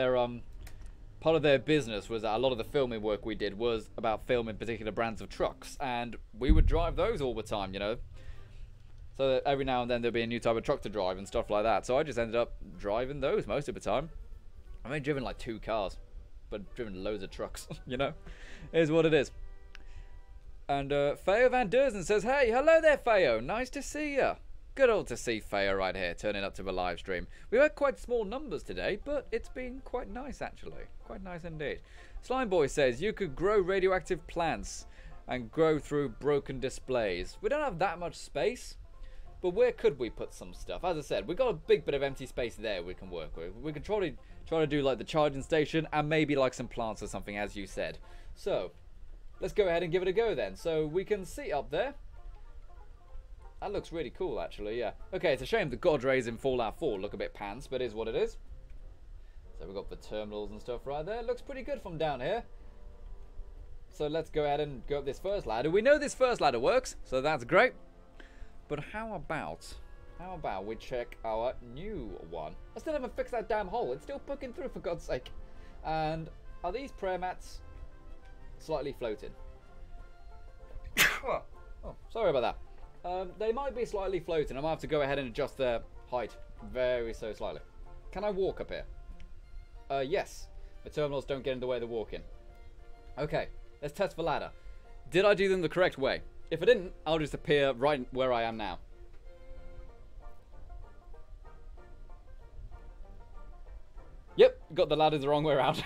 A: their business was that a lot of the filming work we did was about filming particular brands of trucks, and we would drive those all the time, you know. So that every now and then there'd be a new type of truck to drive and stuff like that. So I just ended up driving those most of the time. I've only driven like 2 cars, but driven loads of trucks, you know. It is what it is. And Theo Van Derzen says, hey, hello there, Theo. Nice to see you. Good old to see Theo right here, turning up to the live stream. We've had quite small numbers today, but it's been quite nice, actually. Quite nice indeed. Slime Boy says, you could grow radioactive plants and grow through broken displays. We don't have that much space. But where could we put some stuff? As I said, we've got a big bit of empty space there we can work with. We could try to do like the charging station and maybe like some plants or something, as you said. So, let's go ahead and give it a go then. So we can see up there. That looks really cool, actually, yeah. Okay, it's a shame the God Rays in Fallout 4 look a bit pants, but it is what it is. So we've got the terminals and stuff right there. Looks pretty good from down here. So let's go ahead and go up this first ladder. We know this first ladder works, so that's great. But how about we check our new one? I still haven't fixed that damn hole. It's still poking through, for God's sake. And are these prayer mats slightly floating? Oh, sorry about that. They might be slightly floating. I might have to go ahead and adjust their height very so slightly. Can I walk up here? Yes. The terminals don't get in the way of the walking. Okay, let's test the ladder. Did I do them the correct way? If I didn't, I'll just appear right where I am now. Yep, got the ladders the wrong way around.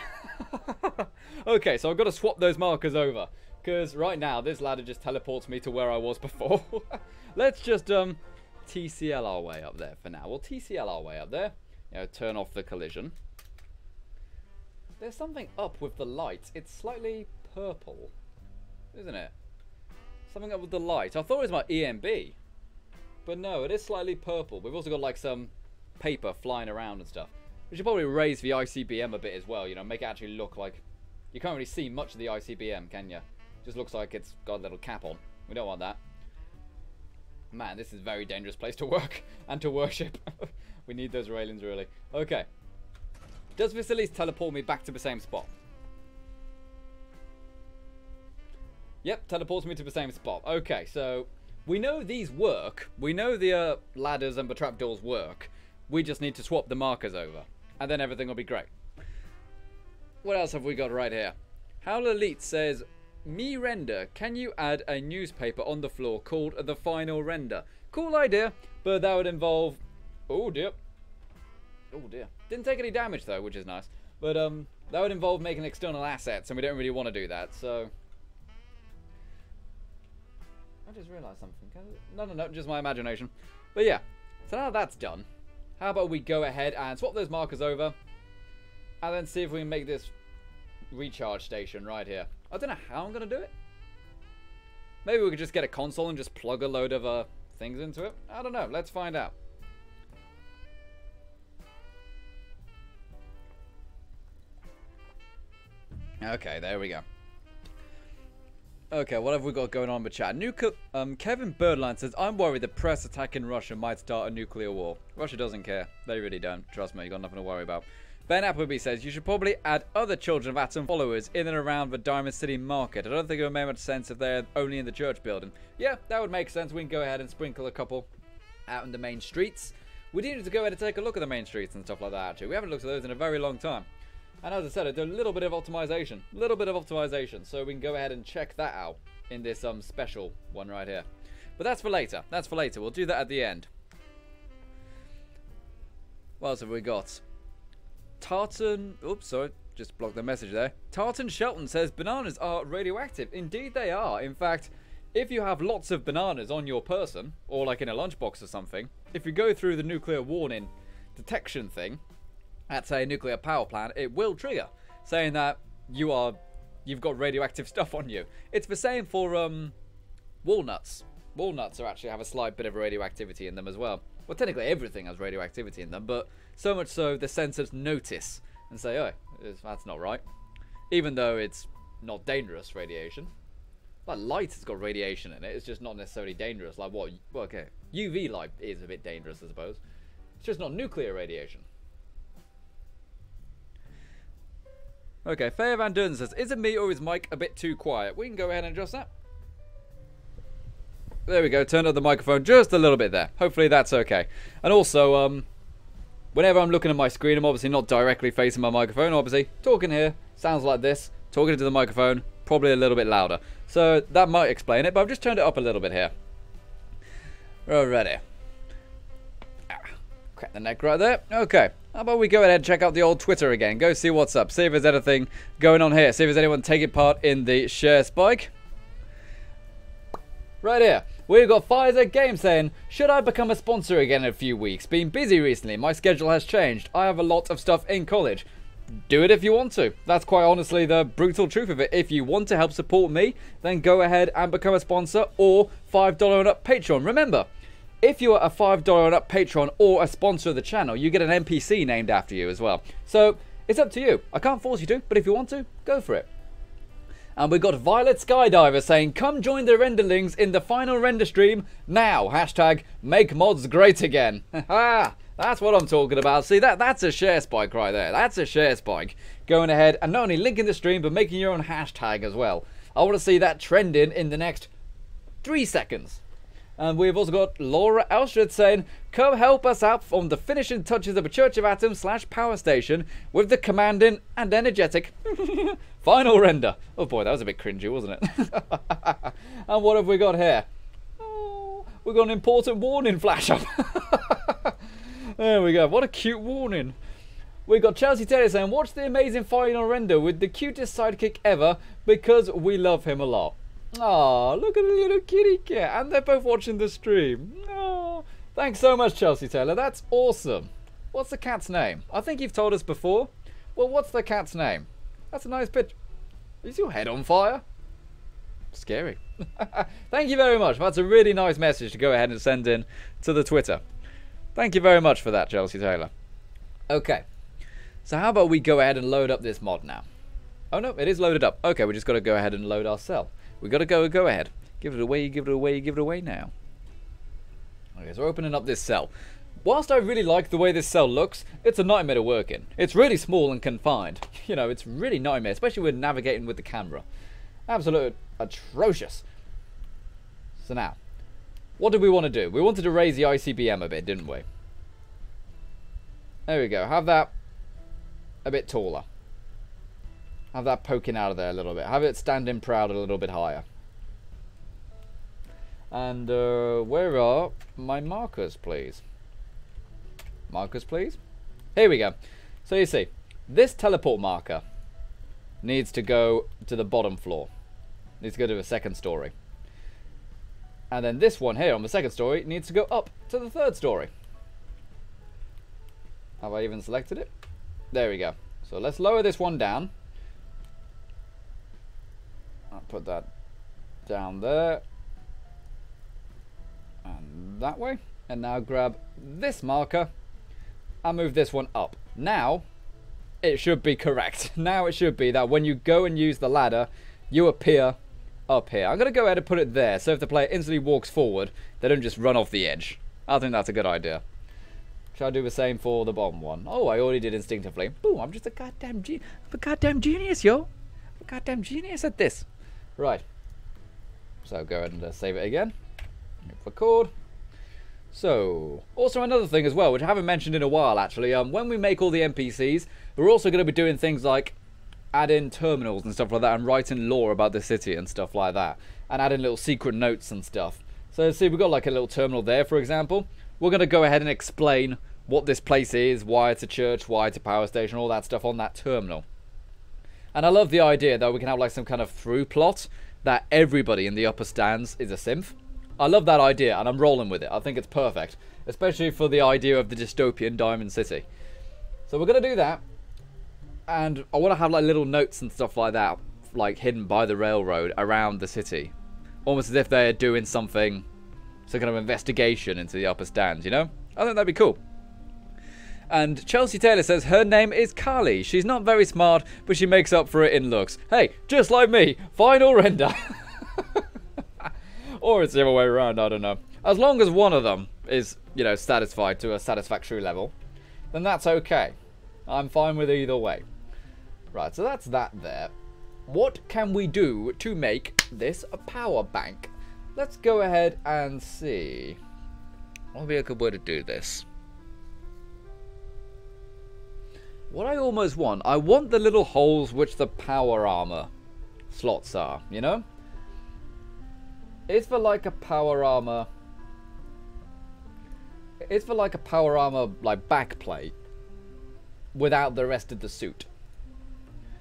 A: Okay, so I've got to swap those markers over. Because right now, this ladder just teleports me to where I was before. Let's just TCL our way up there for now. We'll TCL our way up there. You know, turn off the collision. There's something up with the lights. It's slightly purple, isn't it? Something up with the light. I thought it was my EMB. But no, it is slightly purple. We've also got like some paper flying around and stuff. We should probably raise the ICBM a bit as well, you know, make it actually look like... You can't really see much of the ICBM, can you? It just looks like it's got a little cap on. We don't want that. Man, this is a very dangerous place to work and to worship. We need those railings, really. Okay. Does this at least teleport me back to the same spot? Yep, teleports me to the same spot. Okay, so we know these work. We know the ladders and the trapdoors work. We just need to swap the markers over. And then everything will be great. What else have we got right here? Howl Elite says, me render, can you add a newspaper on the floor called the final render? Cool idea, but that would involve... Oh dear. Oh dear. Didn't take any damage though, which is nice. But that would involve making external assets, and we don't really want to do that, so... I just realised something. No, just my imagination. But yeah, so now that's done, how about we go ahead and swap those markers over, and then see if we can make this recharge station right here. I don't know how I'm going to do it. Maybe we could just get a console and just plug a load of things into it. I don't know. Let's find out. Okay, there we go. Okay, what have we got going on with chat? Kevin Birdline says, I'm worried the press attacking Russia might start a nuclear war. Russia doesn't care. They really don't. Trust me, you got nothing to worry about. Ben Appleby says, you should probably add other Children of Atom followers in and around the Diamond City market. I don't think it would make much sense if they're only in the church building. Yeah, that would make sense. We can go ahead and sprinkle a couple out in the main streets. We do need to go ahead and take a look at the main streets and stuff like that, actually. We haven't looked at those in a very long time. And as I said, I do a little bit of optimization. So we can go ahead and check that out in this special one right here. But that's for later. We'll do that at the end. What else have we got? Tartan... Oops, sorry. Just blocked the message there. Tartan Shelton says, bananas are radioactive. Indeed they are. In fact, if you have lots of bananas on your person, or like in a lunchbox or something, if you go through the nuclear warning detection thing at a nuclear power plant, it will trigger, saying that you've got radioactive stuff on you. It's the same for walnuts. Walnuts actually have a slight bit of radioactivity in them as well. Well, technically everything has radioactivity in them, but so much so the sensors notice and say, oh, that's not right. Even though it's not dangerous radiation. Like light has got radiation in it, it's just not necessarily dangerous. Like what? Well, okay, UV light is a bit dangerous, I suppose. It's just not nuclear radiation. Okay, Faye Van Durden says, is it me or is Mike a bit too quiet? We can go ahead and adjust that. There we go, turn up the microphone just a little bit there. Hopefully that's okay. And also, whenever I'm looking at my screen, I'm obviously not directly facing my microphone. Obviously, talking here sounds like this. Talking into the microphone, probably a little bit louder. So that might explain it, but I've just turned it up a little bit here. Alrighty. Crack the neck right there. Okay. How about we go ahead and check out the old Twitter again. Go see what's up. See if there's anything going on here. See if there's anyone taking part in the share spike. Right here. We've got Pfizer Game saying, should I become a sponsor again in a few weeks? Been busy recently. My schedule has changed. I have a lot of stuff in college. Do it if you want to. That's quite honestly the brutal truth of it. If you want to help support me, then go ahead and become a sponsor or $5 and up Patreon. Remember, if you are a $5 and up patron or a sponsor of the channel, you get an NPC named after you as well. So, it's up to you. I can't force you to, but if you want to, go for it. And we've got Violet Skydiver saying, come join the renderlings in the final render stream now. Hashtag make mods great again. Haha, that's what I'm talking about. See, that's a share spike right there. That's a share spike. Going ahead and not only linking the stream, but making your own hashtag as well. I want to see that trending in the next 3 seconds. And we've also got Laura Elstrid saying, come help us out on the finishing touches of a Church of Atoms / power station with the commanding and energetic final render. Oh boy, that was a bit cringy, wasn't it? And what have we got here? Oh, we've got an important warning flash up. There we go. What a cute warning. We've got Chelsea Taylor saying, watch the amazing final render with the cutest sidekick ever because we love him a lot. Oh, look at the little kitty cat. And they're both watching the stream. Oh, thanks so much, Chelsea Taylor. That's awesome. What's the cat's name? I think you've told us before. Well, what's the cat's name? That's a nice picture. Is your head on fire? Scary. Thank you very much. That's a really nice message to go ahead and send in to the Twitter. Thank you very much for that, Chelsea Taylor. Okay. So how about we go ahead and load up this mod now? Oh, no, it is loaded up. Okay, we just got to go ahead and load our cell. We got to go ahead. Give it away now. Okay, so we're opening up this cell. Whilst I really like the way this cell looks, it's a nightmare to work in. It's really small and confined. You know, it's really nightmare, especially when navigating with the camera. Absolutely atrocious. So now, what did we want to do? We wanted to raise the ICBM a bit, didn't we? There we go. Have that a bit taller. Have that poking out of there a little bit. Have it standing proud a little bit higher. And where are my markers, please? Markers, please. Here we go. So you see, this teleport marker needs to go to the bottom floor. Needs to go to the second story. And then this one here on the second story needs to go up to the third story. Have I even selected it? There we go. So let's lower this one down. I'll put that down there. And that way. And now grab this marker and move this one up. Now, it should be correct. Now it should be that when you go and use the ladder, you appear up here. I'm going to go ahead and put it there, so if the player instantly walks forward, they don't just run off the edge. I think that's a good idea. Shall I do the same for the bottom one? Oh, I already did instinctively. Boom, I'm just a goddamn genius, yo. I'm a goddamn genius at this. Right. So go ahead and save it again. Hit record. So, also another thing as well, which I haven't mentioned in a while actually, when we make all the NPCs, we're also going to be doing things like add in terminals and stuff like that, and writing lore about the city and stuff like that, and add in little secret notes and stuff. So see, we've got like a little terminal there, for example. We're going to go ahead and explain what this place is, why it's a church, why it's a power station, all that stuff on that terminal. And I love the idea that we can have like some kind of through plot that everybody in the upper stands is a synth. I love that idea, and I'm rolling with it. I think it's perfect, especially for the idea of the dystopian Diamond City. So we're going to do that. And I want to have like little notes and stuff like that, like hidden by the railroad around the city. Almost as if they're doing something, some kind of investigation into the upper stands, you know? I think that'd be cool. And Chelsea Taylor says her name is Carly. She's not very smart, but she makes up for it in looks. Hey, just like me. Final render. Or it's the other way around, I don't know. As long as one of them is, you know, satisfied to a satisfactory level, then that's okay. I'm fine with either way. Right, so that's that there. What can we do to make this a power bank? Let's go ahead and see. What would be a good way to do this? What I almost want, I want the little holes which the power armor slots are, you know? It's for like a power armor. It's for like a power armor like backplate without the rest of the suit.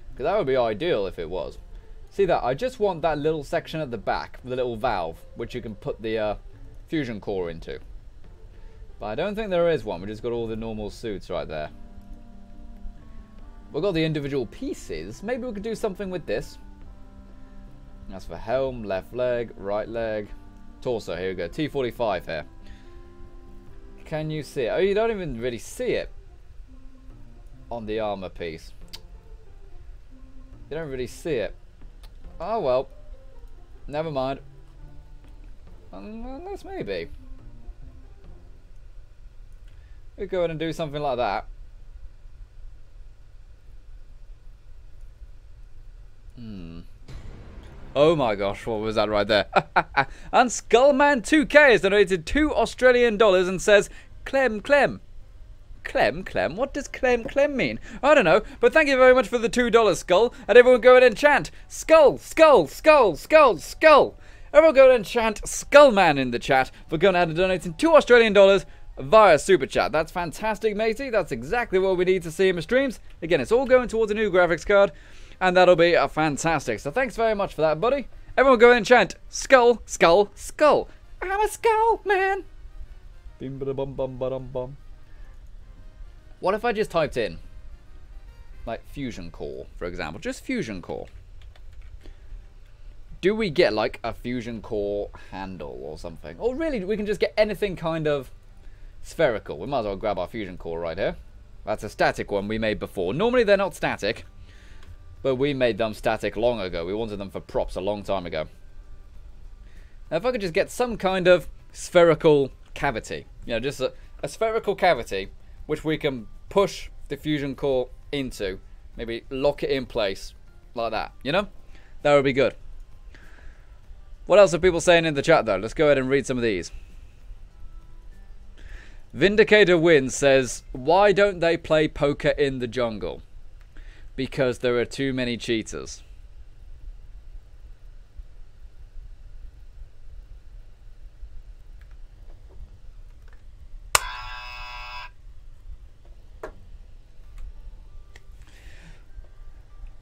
A: Because that would be ideal if it was. See that? I just want that little section at the back, the little valve, which you can put the fusion core into. But I don't think there is one. We just got all the normal suits right there. We've got the individual pieces. Maybe we could do something with this. That's for helm, left leg, right leg, torso. Here we go. T45 here. Can you see it? Oh, you don't even really see it on the armor piece. You don't really see it. Oh well. Never mind. Unless maybe. We go ahead and do something like that. Oh my gosh, what was that right there? And Skullman2K has donated $2 Australian and says, Clem, Clem. Clem, Clem? What does Clem, Clem mean? I don't know, but thank you very much for the $2 skull. And everyone go ahead and chant, Skull, Skull, Skull, Skull, Skull. Everyone go ahead and chant Skullman in the chat for going ahead and donating $2 Australian via Super Chat. That's fantastic, matey. That's exactly what we need to see in the streams. Again, it's all going towards a new graphics card. And that'll be fantastic. So thanks very much for that, buddy. Everyone go ahead and chant, Skull, Skull, Skull. I'm a skull, man. What if I just typed in, like, fusion core, for example? Just fusion core. Do we get, like, a fusion core handle or something? Or really, we can just get anything kind of spherical. We might as well grab our fusion core right here. That's a static one we made before. Normally, they're not static. But we made them static long ago. We wanted them for props a long time ago. Now, if I could just get some kind of spherical cavity. You know, just a spherical cavity, which we can push the fusion core into. Maybe lock it in place, like that. You know? That would be good. What else are people saying in the chat, though? Let's go ahead and read some of these. Vindicator Wins says, why don't they play poker in the jungle? Because there are too many cheaters.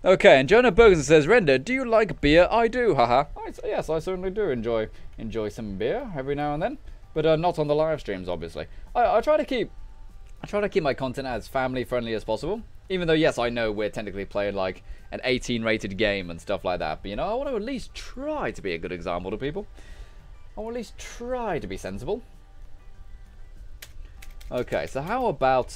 A: Okay, and Jonah Bergen says, Render, do you like beer? I do, haha. Yes, I certainly do enjoy some beer every now and then, but not on the live streams, obviously. I try to keep my content as family friendly as possible. Even though, yes, I know we're technically playing like an 18 rated game and stuff like that. But, you know, I want to at least try to be a good example to people. I want to at least try to be sensible. Okay, so how about,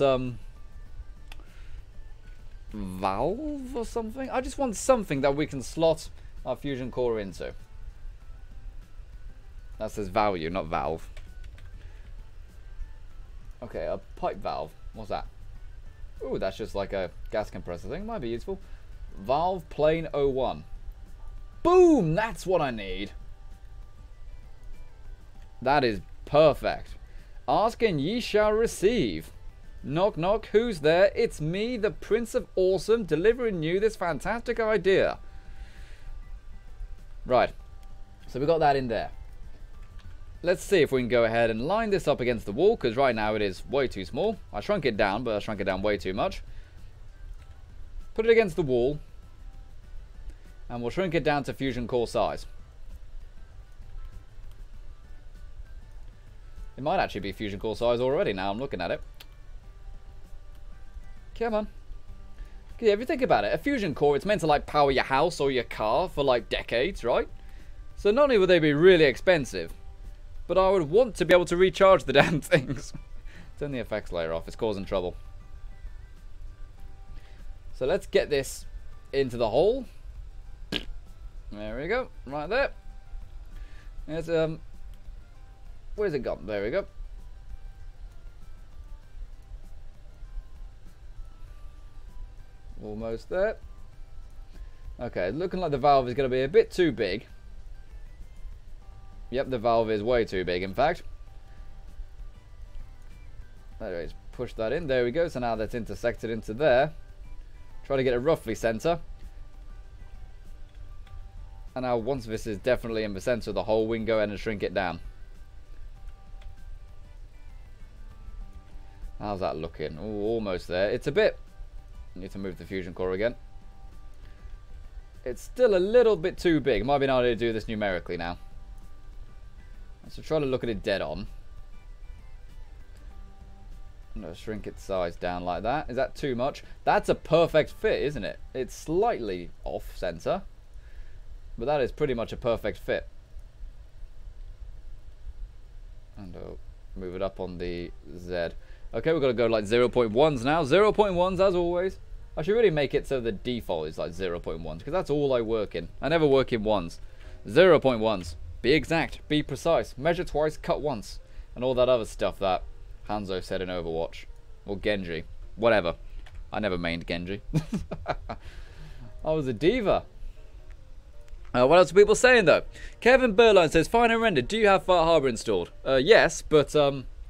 A: valve or something. I just want something that we can slot our fusion core into. That says value, not valve. Okay, a pipe valve. What's that? Ooh, that's just like a gas compressor thing. Might be useful. Valve plane 01. Boom! That's what I need. That is perfect. Ask and ye shall receive. Knock knock, who's there? It's me, the Prince of Awesome, delivering you this fantastic idea. Right. So we got that in there. Let's see if we can go ahead and line this up against the wall, because right now it is way too small. I shrunk it down, but I shrunk it down way too much. Put it against the wall. And we'll shrink it down to fusion core size. It might actually be fusion core size already now I'm looking at it. Come on. Yeah, if you think about it, a fusion core, it's meant to like power your house or your car for like decades, right? So not only would they be really expensive, but I would want to be able to recharge the damn things. Turn the effects layer off, it's causing trouble. So let's get this into the hole. There we go, right there. There's where's it gone? There we go. Almost there. Okay, looking like the valve is going to be a bit too big. Yep, the valve is way too big, in fact. Anyways, push that in. There we go. So now that's intersected into there. Try to get it roughly center. And now once this is definitely in the center of the hole, we can go ahead and shrink it down. How's that looking? Ooh, almost there. It's a bit... Need to move the fusion core again. It's still a little bit too big. Might be able to do this numerically now. So try to look at it dead on. I'm going to shrink its size down like that. Is that too much? That's a perfect fit, isn't it? It's slightly off center. But that is pretty much a perfect fit. And I'll move it up on the Z. Okay, we've got to go like 0.1s now. 0.1s as always. I should really make it so the default is like 0.1s, because that's all I work in. I never work in ones. 0.1s. Be exact. Be precise. Measure twice, cut once. And all that other stuff that Hanzo said in Overwatch. Or Genji. Whatever. I never mained Genji. I was a diva. What else are people saying though? Kevin Burline says, Fine and Render, do you have Far Harbor installed? Yes, but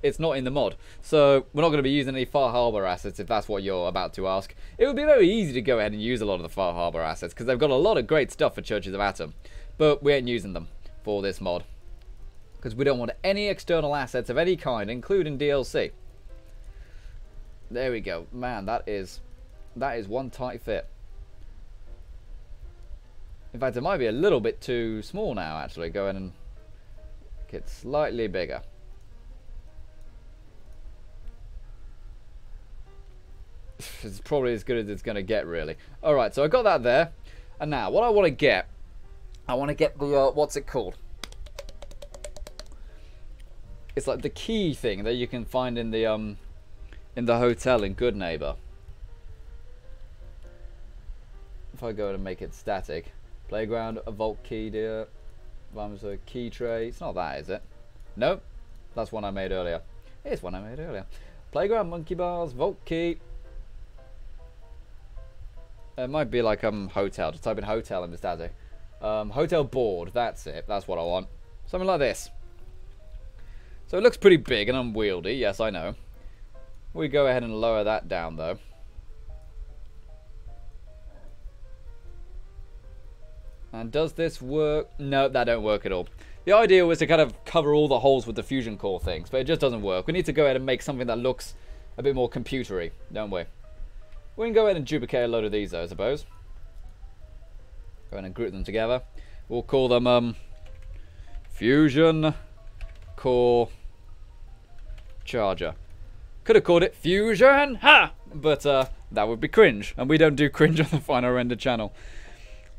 A: it's not in the mod. So we're not going to be using any Far Harbor assets if that's what you're about to ask. It would be very easy to go ahead and use a lot of the Far Harbor assets because they've got a lot of great stuff for Churches of Atom. But we ain't using them for this mod. Because we don't want any external assets of any kind, including DLC. There we go. Man, that is one tight fit. In fact, it might be a little bit too small now, actually. Go ahead and make it slightly bigger. It's probably as good as it's going to get, really. Alright, so I got that there. And now, what I want to get the, what's it called? It's like the key thing that you can find in the hotel in Good Neighbor. If I go ahead and make it static. Playground, a vault key, dear. Rhymes a key tray. It's not that, is it? Nope. That's one I made earlier. It's one I made earlier. Playground, monkey bars, vault key. It might be like hotel. Just type in hotel in the static. Hotel board. That's it. That's what I want. Something like this. So it looks pretty big and unwieldy. Yes, I know. We go ahead and lower that down though. And does this work? No, that don't work at all. The idea was to kind of cover all the holes with the fusion core things, but it just doesn't work. We need to go ahead and make something that looks a bit more computery, don't we? We can go ahead and duplicate a load of these though, I suppose. Go ahead and group them together. We'll call them Fusion Core Charger. Could have called it Fusion, ha! But that would be cringe, and we don't do cringe on the Final Render channel.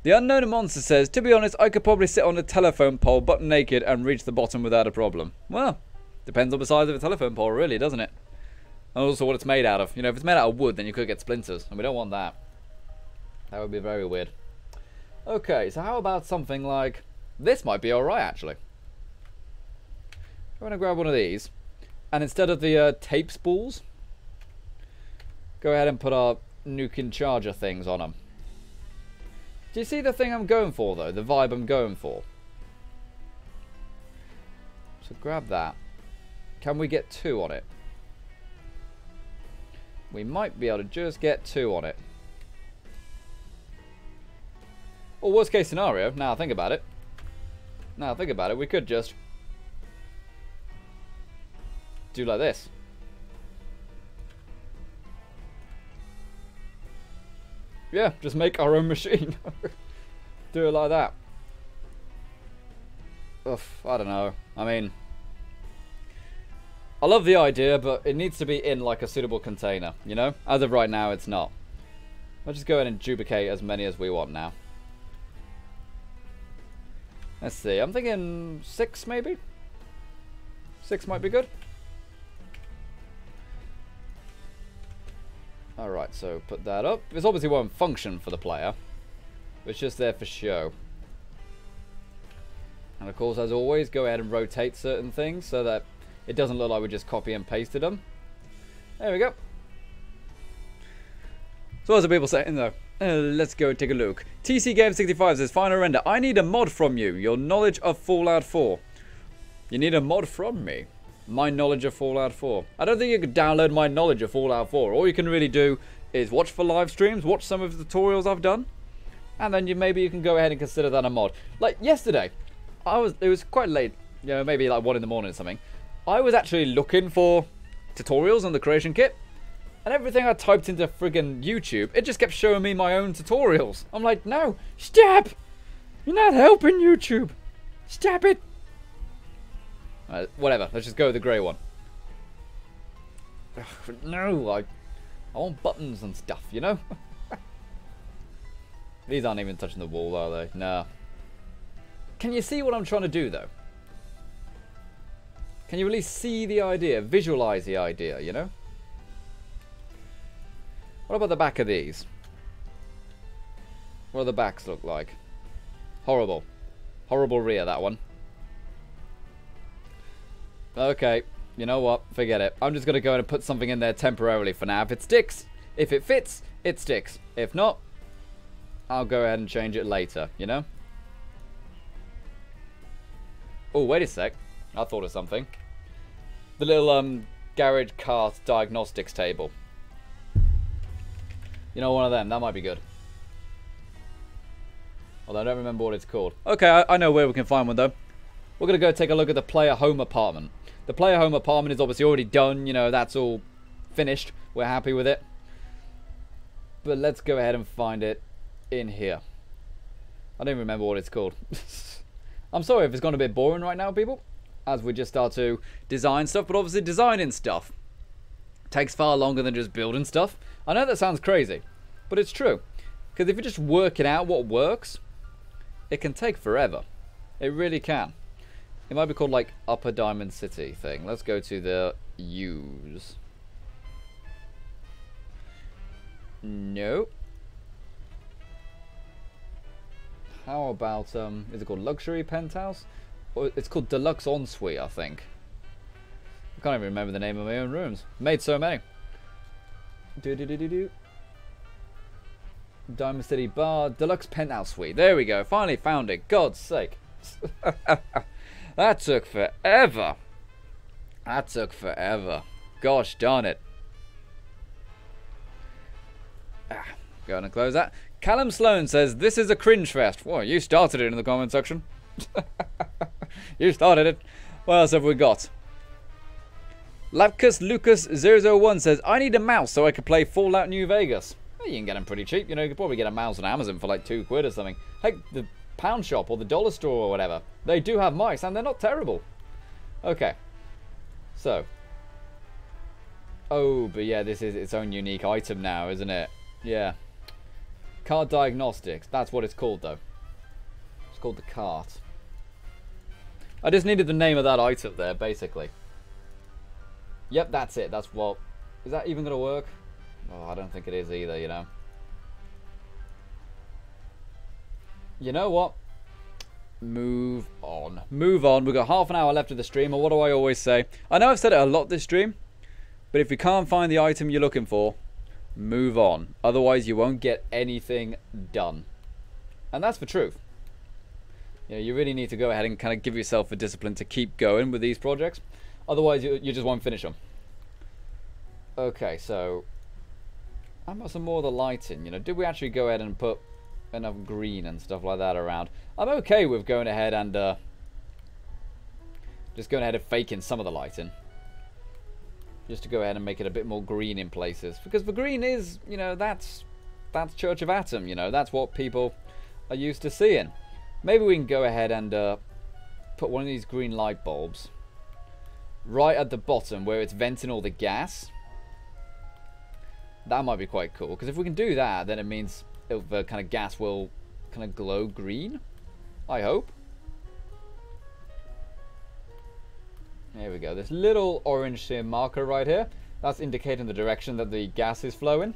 A: The Unknown Monster says, to be honest, I could probably sit on a telephone pole butt naked and reach the bottom without a problem. Well, depends on the size of a telephone pole, really, doesn't it? And also what it's made out of. You know, if it's made out of wood, then you could get splinters, and we don't want that. That would be very weird. Okay, so how about something like... This might be alright, actually. I'm going to grab one of these. And instead of the tape spools, go ahead and put our nuking charger things on them. Do you see the thing I'm going for, though? The vibe I'm going for? So grab that. Can we get 2 on it? We might be able to just get 2 on it. Or worst case scenario, now think about it. Now think about it, we could just do like this. Yeah, just make our own machine. Do it like that. Ugh, I don't know. I mean, I love the idea, but it needs to be in like a suitable container, you know? As of right now, it's not. Let's just go ahead and duplicate as many as we want now. Let's see, I'm thinking 6 maybe? 6 might be good. Alright, so put that up. This obviously won't function for the player. It's just there for show. And of course, as always, go ahead and rotate certain things so that it doesn't look like we just copy and pasted them. There we go. So what's the people saying though? Let's go take a look. TC Game 65 says, final render. I need a mod from you. Your knowledge of Fallout 4. You need a mod from me. My knowledge of Fallout 4. I don't think you could download my knowledge of Fallout 4. All you can really do is watch for live streams, watch some of the tutorials I've done, and then maybe you can go ahead and consider that a mod. Like yesterday, it was quite late, you know, maybe like 1 in the morning or something. I was actually looking for tutorials on the creation kit, and everything I typed into friggin' YouTube, it just kept showing me my own tutorials. I'm like, no, stop! You're not helping YouTube. Stop it! Whatever, let's just go with the grey one. Ugh, no, I want buttons and stuff, you know? These aren't even touching the wall, are they? No. Can you see what I'm trying to do, though? Can you really see the idea? Visualize the idea, you know? What about the back of these? What do the backs look like? Horrible. Horrible rear, that one. Okay, you know what? Forget it. I'm just going to go and put something in there temporarily for now. If it sticks, if it fits, it sticks. If not, I'll go ahead and change it later, you know? Oh, wait a sec. I thought of something. The little garage cart diagnostics table. You know, one of them. That might be good. Although I don't remember what it's called. Okay, I know where we can find one, though. We're going to go take a look at the player home apartment. The player home apartment is obviously already done. You know, that's all finished. We're happy with it. But let's go ahead and find it in here. I don't even remember what it's called. I'm sorry if it's gone a bit boring right now, people. As we just start to design stuff. But obviously designing stuff takes far longer than just building stuff. I know that sounds crazy. But it's true. Because if you're just working out what works, it can take forever. It really can. It might be called like Upper Diamond City thing. Let's go to the U's. No. How about, is it called Luxury Penthouse? Or it's called Deluxe Ensuite, I think. I can't even remember the name of my own rooms. Made so many. Diamond City Bar, Deluxe Penthouse Suite. There we go. Finally found it. God's sake. That took forever. That took forever. Gosh darn it. Go on and close that. Callum Sloan says, this is a cringe fest. Well, you started it in the comment section. You started it. What else have we got? Lapkus Lucas 001 says, I need a mouse so I can play Fallout New Vegas. Well, you can get them pretty cheap. You know, you could probably get a mouse on Amazon for like £2 or something. Heck, the pound shop or the dollar store or whatever. They do have mice and they're not terrible. Okay. So. Oh, but yeah, this is its own unique item now, isn't it? Yeah. Cart diagnostics. That's what it's called, though. It's called the cart. I just needed the name of that item there, basically. Yep, that's it. That's what... Is that even going to work? Oh, I don't think it is either, you know. You know what? Move on. Move on. We've got half an hour left of the stream, or what do I always say? I know I've said it a lot this stream, but if you can't find the item you're looking for, move on. Otherwise, you won't get anything done. And that's the truth. You know, you really need to go ahead and kind of give yourself the discipline to keep going with these projects. Otherwise, you just won't finish them. Okay, so how about some more of the lighting? You know, did we actually go ahead and put enough green and stuff like that around? I'm okay with going ahead and just going ahead and faking some of the lighting, just to go ahead and make it a bit more green in places, because the green is, you know, that's Church of Atom. You know, that's what people are used to seeing. Maybe we can go ahead and put one of these green light bulbs right at the bottom where it's venting all the gas. That might be quite cool, because if we can do that, then it means the kind of gas will kind of glow green, I hope. There we go. This little orange marker right here, that's indicating the direction that the gas is flowing.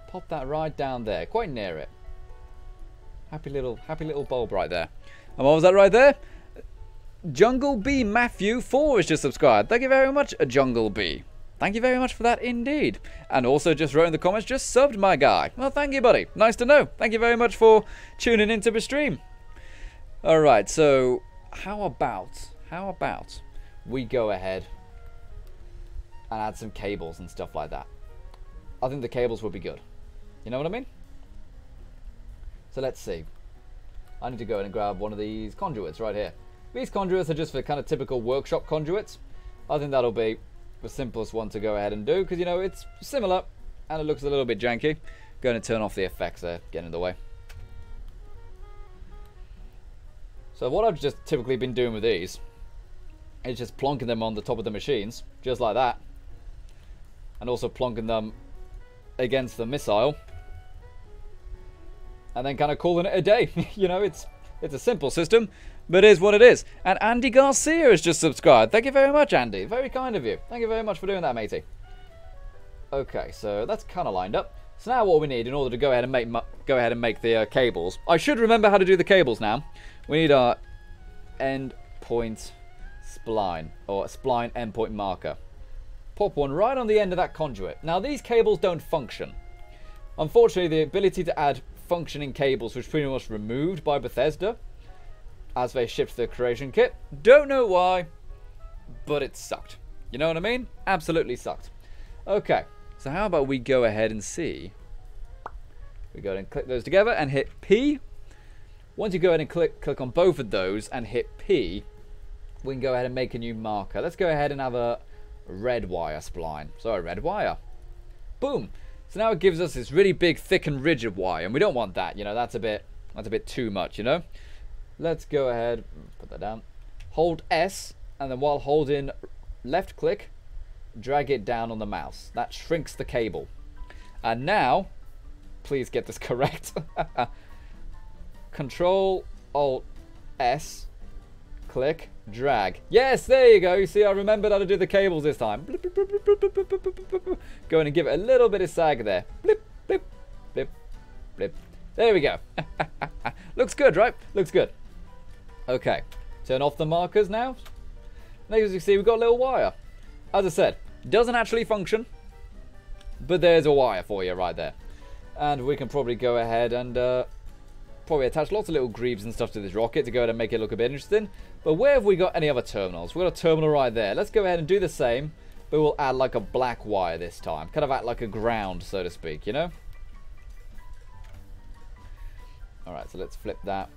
A: Pop that right down there, quite near it. Happy little bulb right there. And what was that right there? Jungle Bee Matthew 4 has just subscribed. Thank you very much, Jungle Bee. Thank you very much for that indeed. And also just wrote in the comments, just subbed, my guy. Well, thank you, buddy. Nice to know. Thank you very much for tuning into the stream. Alright, so how about we go ahead and add some cables and stuff like that. I think the cables would be good. You know what I mean? So let's see. I need to go in and grab one of these conduits right here. These conduits are just for kind of typical workshop conduits. I think that'll be the simplest one to go ahead and do, because, you know, it's similar and it looks a little bit janky. Going to turn off the effects there, getting in the way. So what I've just typically been doing with these is just plonking them on the top of the machines, just like that. And also plonking them against the missile. And then kind of calling it a day. You know, it's a simple system, but it is what it is. And Andy Garcia has just subscribed. Thank you very much, Andy. Very kind of you. Thank you very much for doing that, matey. Okay, so that's kind of lined up. So now what we need in order to go ahead and make the cables. I should remember how to do the cables now. We need our endpoint spline, or spline endpoint marker. Pop one right on the end of that conduit. Now these cables don't function. Unfortunately, the ability to add functioning cables was pretty much removed by Bethesda as they shipped the creation kit. Don't know why, but it sucked. You know what I mean? Absolutely sucked. Okay, so how about we go ahead and see. We go ahead and click those together and hit P. Once you go ahead and click on both of those and hit P, we can go ahead and make a new marker. Let's go ahead and have a red wire spline. So a red wire. Boom. So now it gives us this really big, thick and rigid wire, and we don't want that. You know, that's a bit too much, you know. Let's go ahead, put that down. Hold S, and then while holding left click, drag it down on the mouse. That shrinks the cable. And now, please get this correct. Control Alt S, click, drag. Yes, there you go. You see, I remembered how to do the cables this time. Blip, blip, blip, blip, blip, blip, blip, blip, blip. Go in and give it a little bit of sag there. Blip, blip, blip, blip. There we go. Looks good, right? Looks good. Okay. Turn off the markers now. And as you can see, we've got a little wire. As I said, doesn't actually function, but there's a wire for you right there. And we can probably go ahead and probably attach lots of little greaves and stuff to this rocket to go ahead and make it look a bit interesting. But where have we got any other terminals? We've got a terminal right there. Let's go ahead and do the same, but we'll add like a black wire this time. Kind of act like a ground, so to speak, you know? Alright, so let's flip that.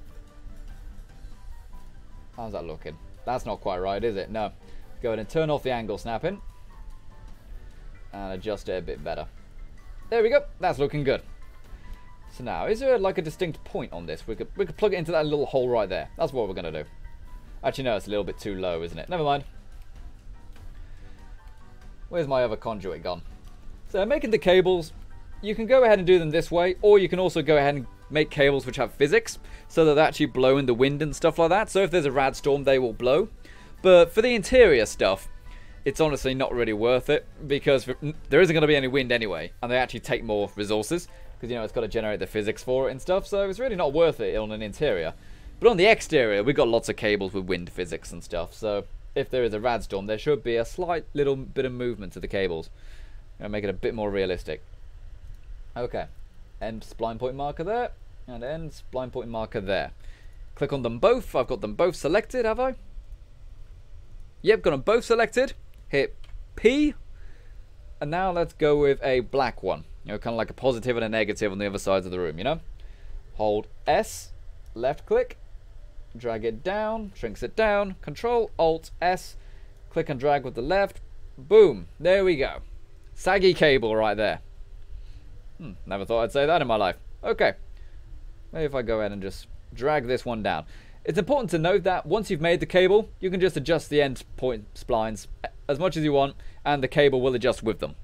A: How's that looking? That's not quite right, is it? No. Go ahead and turn off the angle snapping. And adjust it a bit better. There we go. That's looking good. So now, is there like a distinct point on this? We could plug it into that little hole right there. That's what we're going to do. Actually, no, it's a little bit too low, isn't it? Never mind. Where's my other conduit gone? So making the cables, you can go ahead and do them this way, or you can also go ahead and make cables which have physics, so that they actually blow in the wind and stuff like that. So if there's a rad storm, they will blow. But for the interior stuff, it's honestly not really worth it, because there isn't going to be any wind anyway, and they actually take more resources. because, you know, it's got to generate the physics for it and stuff, so it's really not worth it on an interior. But on the exterior, we've got lots of cables with wind physics and stuff, so if there is a rad storm, there should be a slight little bit of movement to the cables. Make it a bit more realistic. Okay, end spline point marker there, and end spline point marker there. Click on them both. I've got them both selected, have I? Yep, got them both selected. Hit P, and now let's go with a black one. You know, kind of like a positive and a negative on the other sides of the room, you know? Hold S, left click, drag it down, shrinks it down, Control, Alt, S, click and drag with the left, boom, there we go. Saggy cable right there. Never thought I'd say that in my life. Okay, maybe if I go ahead and just drag this one down. It's important to note that once you've made the cable, you can just adjust the end point splines as much as you want, and the cable will adjust with them.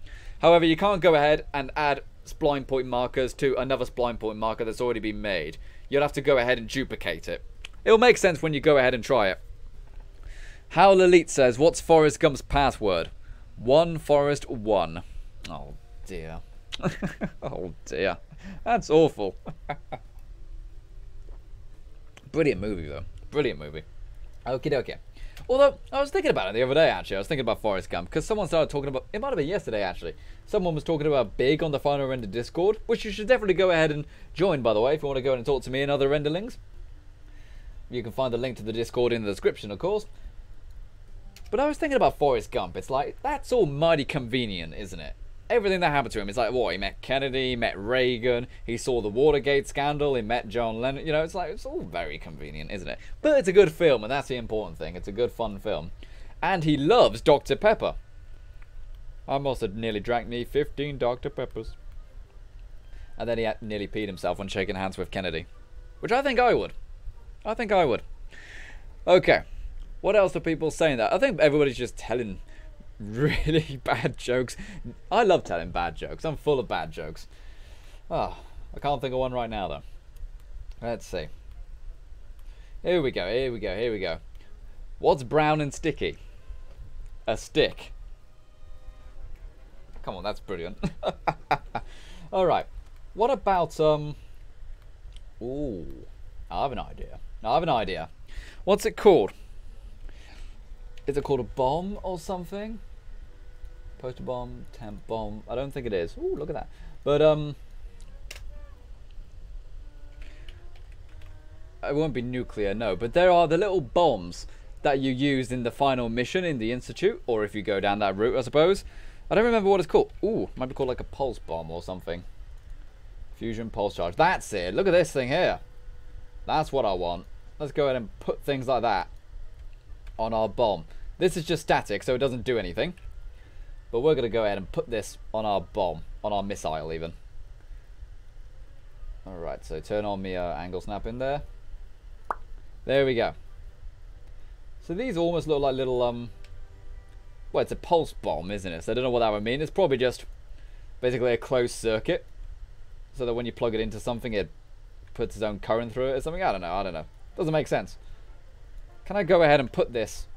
A: However, you can't go ahead and add spline point markers to another spline point marker that's already been made. You'll have to go ahead and duplicate it. It'll make sense when you go ahead and try it. Howl Elite says, what's Forrest Gump's password? 1 Forrest 1. Oh dear. Oh dear. That's awful. Brilliant movie though. Brilliant movie. Okie dokie. Although, I was thinking about it the other day, actually. I was thinking about Forrest Gump, because someone started talking about... It might have been yesterday, actually. Someone was talking about Big on the Final Render Discord, which you should definitely go ahead and join, by the way, if you want to go and talk to me and other renderlings. You can find the link to the Discord in the description, of course. But I was thinking about Forrest Gump. It's like, that's all mighty convenient, isn't it? Everything that happened to him, it's like, what, he met Kennedy, he met Reagan, he saw the Watergate scandal, he met John Lennon, you know, it's like, it's all very convenient, isn't it? But it's a good film, and that's the important thing, it's a good, fun film. And he loves Dr. Pepper. I must have nearly drank me 15 Dr. Peppers. And then he nearly peed himself when shaking hands with Kennedy. Which I think I would. I think I would. Okay, what else are people saying that? I think everybody's just telling really bad jokes. I love telling bad jokes. I'm full of bad jokes. Oh, I can't think of one right now though. Let's see. Here we go, here we go, here we go. What's brown and sticky? A stick. Come on, that's brilliant. Alright. What about ooh, I have an idea. I have an idea. What's it called? Is it called a bomb or something? Poster bomb, temp bomb. I don't think it is. Ooh, look at that. But it won't be nuclear, no. But there are the little bombs that you use in the final mission in the Institute, or if you go down that route, I suppose. I don't remember what it's called. Ooh, might be called like a pulse bomb or something. Fusion pulse charge. That's it. Look at this thing here. That's what I want. Let's go ahead and put things like that on our bomb. This is just static, so it doesn't do anything. But we're going to go ahead and put this on our bomb, on our missile even. Alright, so turn on the angle snap in there. There we go. So these almost look like little, well, it's a pulse bomb, isn't it? So I don't know what that would mean. It's probably just basically a closed circuit. So that when you plug it into something, it puts its own current through it or something. I don't know. Doesn't make sense. Can I go ahead and put this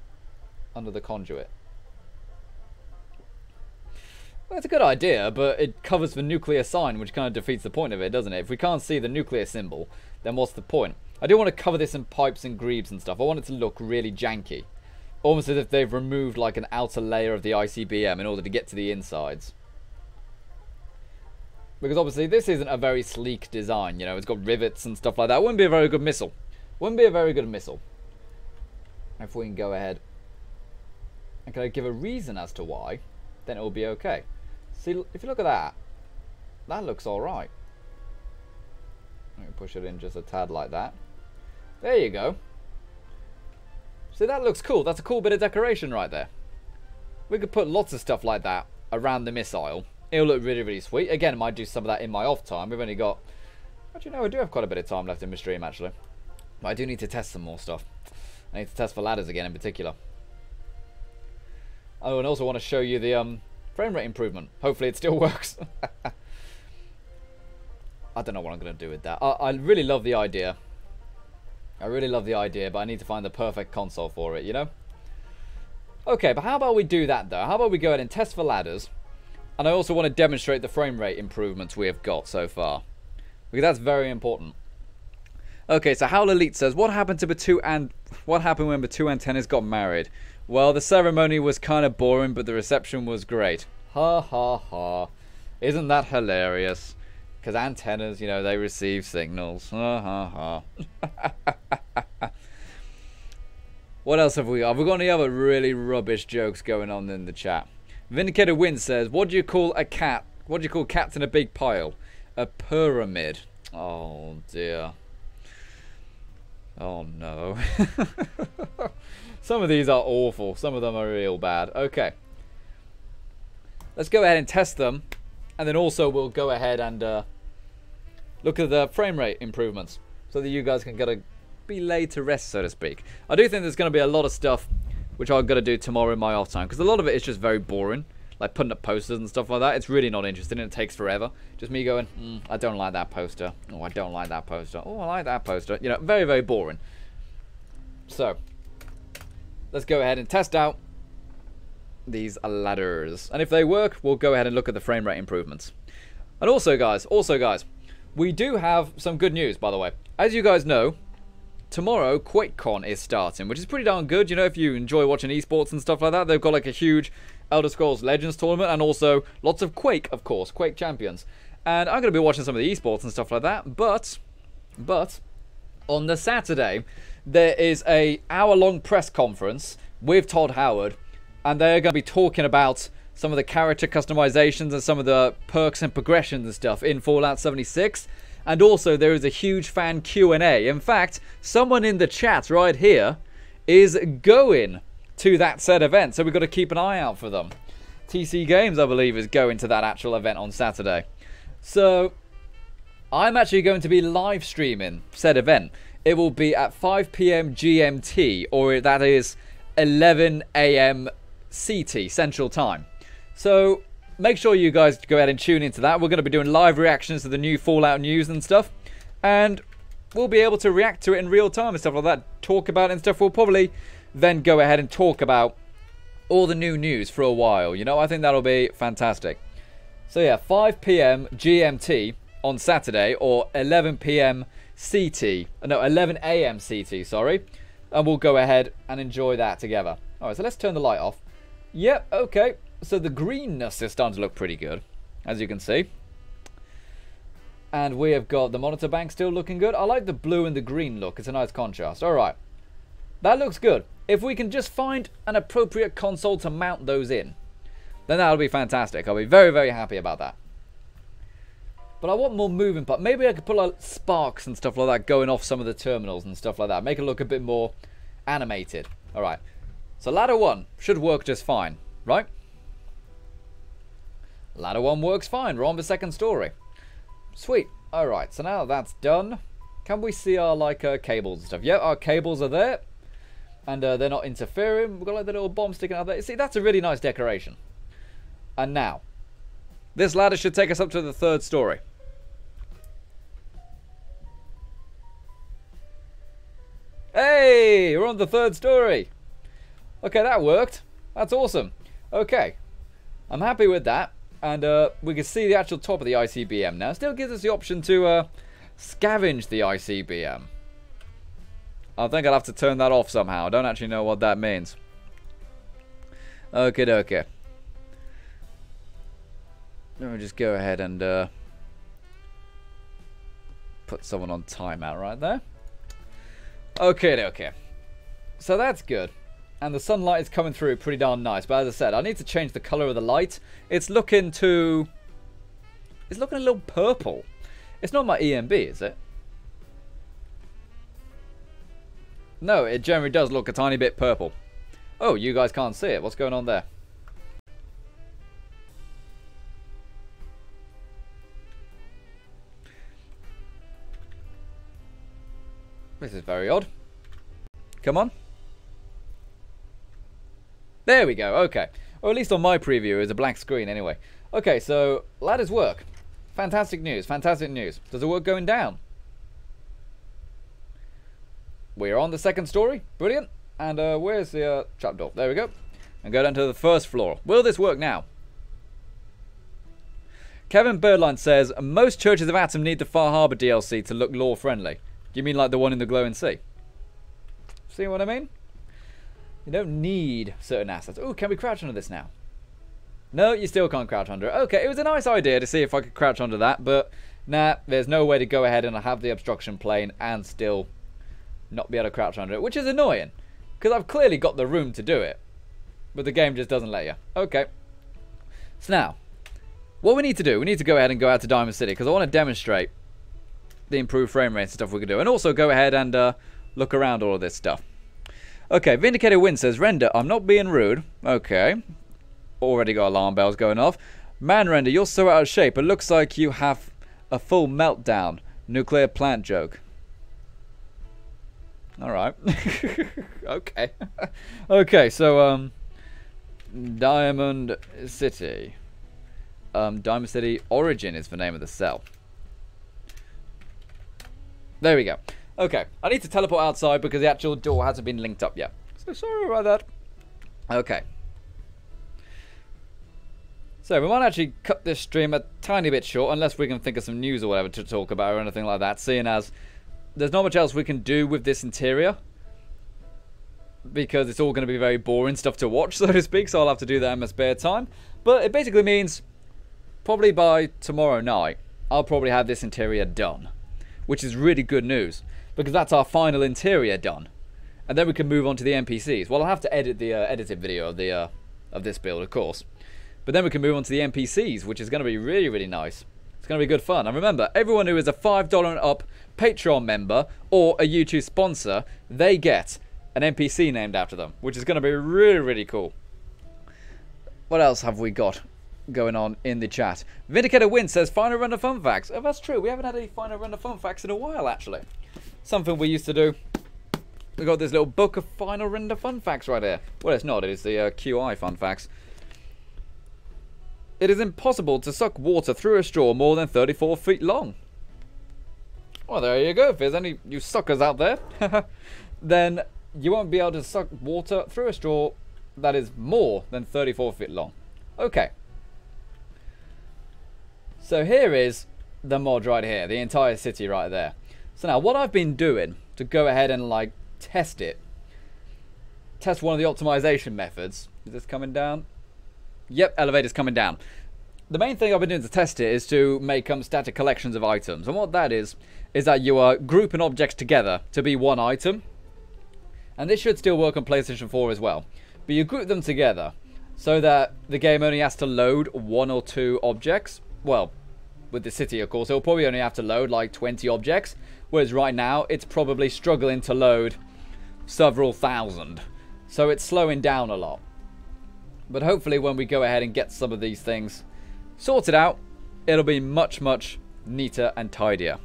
A: under the conduit? Well, it's a good idea, but it covers the nuclear sign, which kind of defeats the point of it, doesn't it? If we can't see the nuclear symbol, then what's the point? I do want to cover this in pipes and greaves and stuff. I want it to look really janky. Almost as if they've removed like an outer layer of the ICBM in order to get to the insides. Because obviously this isn't a very sleek design, you know, it's got rivets and stuff like that. It wouldn't be a very good missile. Wouldn't be a very good missile. If we can go ahead and can I give a reason as to why, then it will be okay. See, if you look at that, that looks alright. Let me push it in just a tad like that. There you go. See, that looks cool. That's a cool bit of decoration right there. We could put lots of stuff like that around the missile. It'll look really, really sweet. Again, I might do some of that in my off time. We've only got... Actually, no, I do have quite a bit of time left in my stream, actually. But I do need to test some more stuff. I need to test for ladders again in particular. Oh, and also want to show you the frame rate improvement. Hopefully it still works. I don't know what I'm going to do with that. I really love the idea. I really love the idea, but I need to find the perfect console for it, you know? Okay, but how about we do that, though? How about we go ahead and test for ladders? And I also want to demonstrate the frame rate improvements we have got so far. because that's very important. Okay, so Howl Elite says, what happened when Batu and Tennis got married? Well, the ceremony was kind of boring, but the reception was great. Ha ha ha. Isn't that hilarious? Because antennas, you know, they receive signals. Ha ha ha. What else have we got? Have we got any other really rubbish jokes going on in the chat? Vindicator Win says, what do you call a cat? What do you call cats in a big pile? A pyramid. Oh dear. Oh no. Some of these are awful. Some of them are real bad. Okay. Let's go ahead and test them. And then also we'll go ahead and look at the frame rate improvements. So that you guys can be laid to rest, so to speak. I do think there's going to be a lot of stuff which I'm going to do tomorrow in my off time. Because a lot of it is just very boring. Like putting up posters and stuff like that. It's really not interesting and it takes forever. Just me going, I don't like that poster. Oh, I don't like that poster. Oh, I like that poster. You know, very, very boring. So, let's go ahead and test out these ladders. And if they work, we'll go ahead and look at the frame rate improvements. And also guys, we do have some good news, by the way. As you guys know, tomorrow QuakeCon is starting, which is pretty darn good. You know, if you enjoy watching esports and stuff like that, they've got like a huge Elder Scrolls Legends tournament and also lots of Quake, of course, Quake champions. And I'm going to be watching some of the esports and stuff like that, but on the Saturday there is a hour-long press conference with Todd Howard, and they're going to be talking about some of the character customizations and some of the perks and progressions and stuff in Fallout 76. And also there is a huge fan Q&A. In fact, someone in the chat right here is going to that said event, so we've got to keep an eye out for them. TC Games, I believe, is going to that actual event on Saturday. So I'm actually going to be live streaming said event. It will be at 5 PM GMT, or that is 11 AM CT, Central Time. So make sure you guys go ahead and tune into that. We're going to be doing live reactions to the new Fallout news and stuff, and we'll be able to react to it in real time and stuff like that, talk about it and stuff. We'll probably then go ahead and talk about all the new news for a while. You know, I think that'll be fantastic. So yeah, 5 PM GMT on Saturday, or 11 PM CT. No, 11 AM CT, sorry. And we'll go ahead and enjoy that together. Alright, so let's turn the light off. Yep, okay. So the greenness is starting to look pretty good, as you can see. And we have got the monitor bank still looking good. I like the blue and the green look. It's a nice contrast. Alright. That looks good. If we can just find an appropriate console to mount those in, then that'll be fantastic. I'll be very, very happy about that. But I want more moving parts. Maybe I could put like sparks and stuff like that going off some of the terminals and stuff like that. Make it look a bit more animated. Alright. So ladder 1 should work just fine, right? Ladder 1 works fine. We're on the second story. Sweet. Alright, so now that's done. Can we see our like cables and stuff? Yeah, our cables are there. And they're not interfering. We've got like the little bomb sticking out there. See, that's a really nice decoration. And now, this ladder should take us up to the third story. Hey, we're on the third story. Okay, that worked. That's awesome. Okay, I'm happy with that. And we can see the actual top of the ICBM now. Still gives us the option to scavenge the ICBM. I think I'll have to turn that off somehow. I don't actually know what that means. Okay, okay. Let me just go ahead and put someone on timeout right there. Okay, okay. So that's good. And the sunlight is coming through pretty darn nice. But as I said, I need to change the color of the light. It's looking a little purple. It's not my EMB, is it? No, it generally does look a tiny bit purple. Oh, you guys can't see it. What's going on there? This is very odd. Come on. There we go. Okay. Or at least on my preview, it's a blank screen anyway. Okay, so ladders work. Fantastic news. Fantastic news. Does it work going down? We're on the second story. Brilliant. And where's the trapdoor? There we go. And go down to the first floor. Will this work now? Kevin Birdline says, most churches of Atom need the Far Harbor DLC to look lore friendly. Do you mean like the one in the Glowing Sea? See what I mean? You don't need certain assets. Oh, can we crouch under this now? No, you still can't crouch under it. Okay, it was a nice idea to see if I could crouch under that, but nah, there's no way to go ahead and have the obstruction plane and still not be able to crouch under it, which is annoying, because I've clearly got the room to do it, but the game just doesn't let you. Okay. So now, what we need to do, we need to go ahead and go out to Diamond City, because I want to demonstrate the improved frame rate and stuff we can do, and also go ahead and look around all of this stuff. Okay, Vindicated Win says, Render, I'm not being rude. Okay. Already got alarm bells going off. Man, Render, you're so out of shape. It looks like you have a full meltdown. Nuclear plant joke. Alright. Okay. Okay, so, Diamond City. Diamond City Origin is the name of the cell. There we go. Okay, I need to teleport outside because the actual door hasn't been linked up yet. So sorry about that. Okay. So we might actually cut this stream a tiny bit short, unless we can think of some news or whatever to talk about or anything like that, seeing as there's not much else we can do with this interior, because it's all going to be very boring stuff to watch, so to speak, so I'll have to do that in my spare time. But it basically means probably by tomorrow night I'll probably have this interior done, which is really good news, because that's our final interior done, and then we can move on to the NPCs. Well, I'll have to edit the edited video of this build, of course, but then we can move on to the NPCs, which is going to be really, really nice. It's going to be good fun. And remember, everyone who is a $5 and up Patreon member or a YouTube sponsor, they get an NPC named after them, which is going to be really, really cool. What else have we got going on in the chat? Vindicator Win says, Final Render Fun Facts. Oh, that's true. We haven't had any Final Render Fun Facts in a while, actually. Something we used to do. We got this little book of Final Render Fun Facts right here. Well, it's not. It is the QI Fun Facts. It is impossible to suck water through a straw more than 34 feet long. Well, there you go. If there's any you suckers out there, then you won't be able to suck water through a straw that is more than 34 feet long. Okay. So here is the mod right here. The entire city right there. So now what I've been doing to go ahead and like test it. Test one of the optimization methods. Is this coming down? Yep, elevator's coming down. The main thing I've been doing to test it is to make static collections of items. And what that is that you are grouping objects together to be one item. And this should still work on PlayStation 4 as well. But you group them together so that the game only has to load 1 or 2 objects. Well, with the city, of course, it'll probably only have to load like 20 objects. Whereas right now, it's probably struggling to load several thousand. So it's slowing down a lot. But hopefully when we go ahead and get some of these things sorted out, it'll be much, much neater and tidier.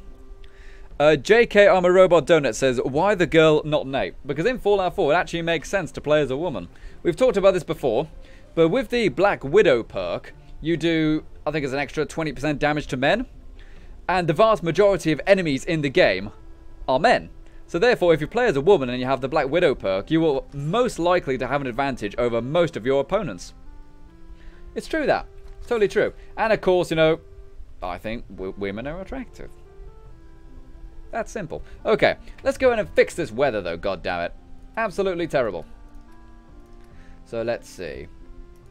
A: JK I'm a Robot Donut says, why the girl, not Nate? Because in Fallout 4, it actually makes sense to play as a woman. We've talked about this before, but with the Black Widow perk, you do, I think it's an extra 20% damage to men. And the vast majority of enemies in the game are men. So therefore, if you play as a woman and you have the Black Widow perk, you will most likely to have an advantage over most of your opponents. It's true that. It's totally true. And of course, you know, I think women are attractive. That's simple. Okay, let's go in and fix this weather though, goddammit. Absolutely terrible. So let's see.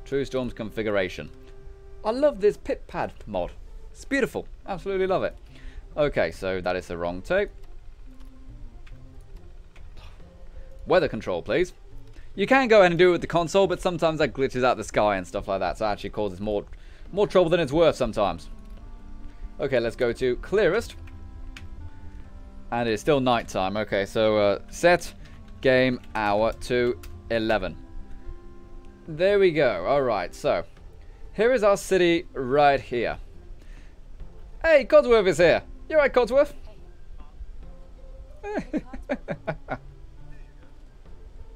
A: True Storm's configuration. I love this pit pad mod. It's beautiful. Absolutely love it. Okay, so that is the wrong tape. Weather control, please. You can go ahead and do it with the console, but sometimes that glitches out the sky and stuff like that, so it actually causes more trouble than it's worth sometimes. Okay, let's go to clearest. And it's still nighttime. Okay, so set game hour to 11. There we go. Alright, so here is our city right here. Hey, Codsworth is here. You alright, Codsworth?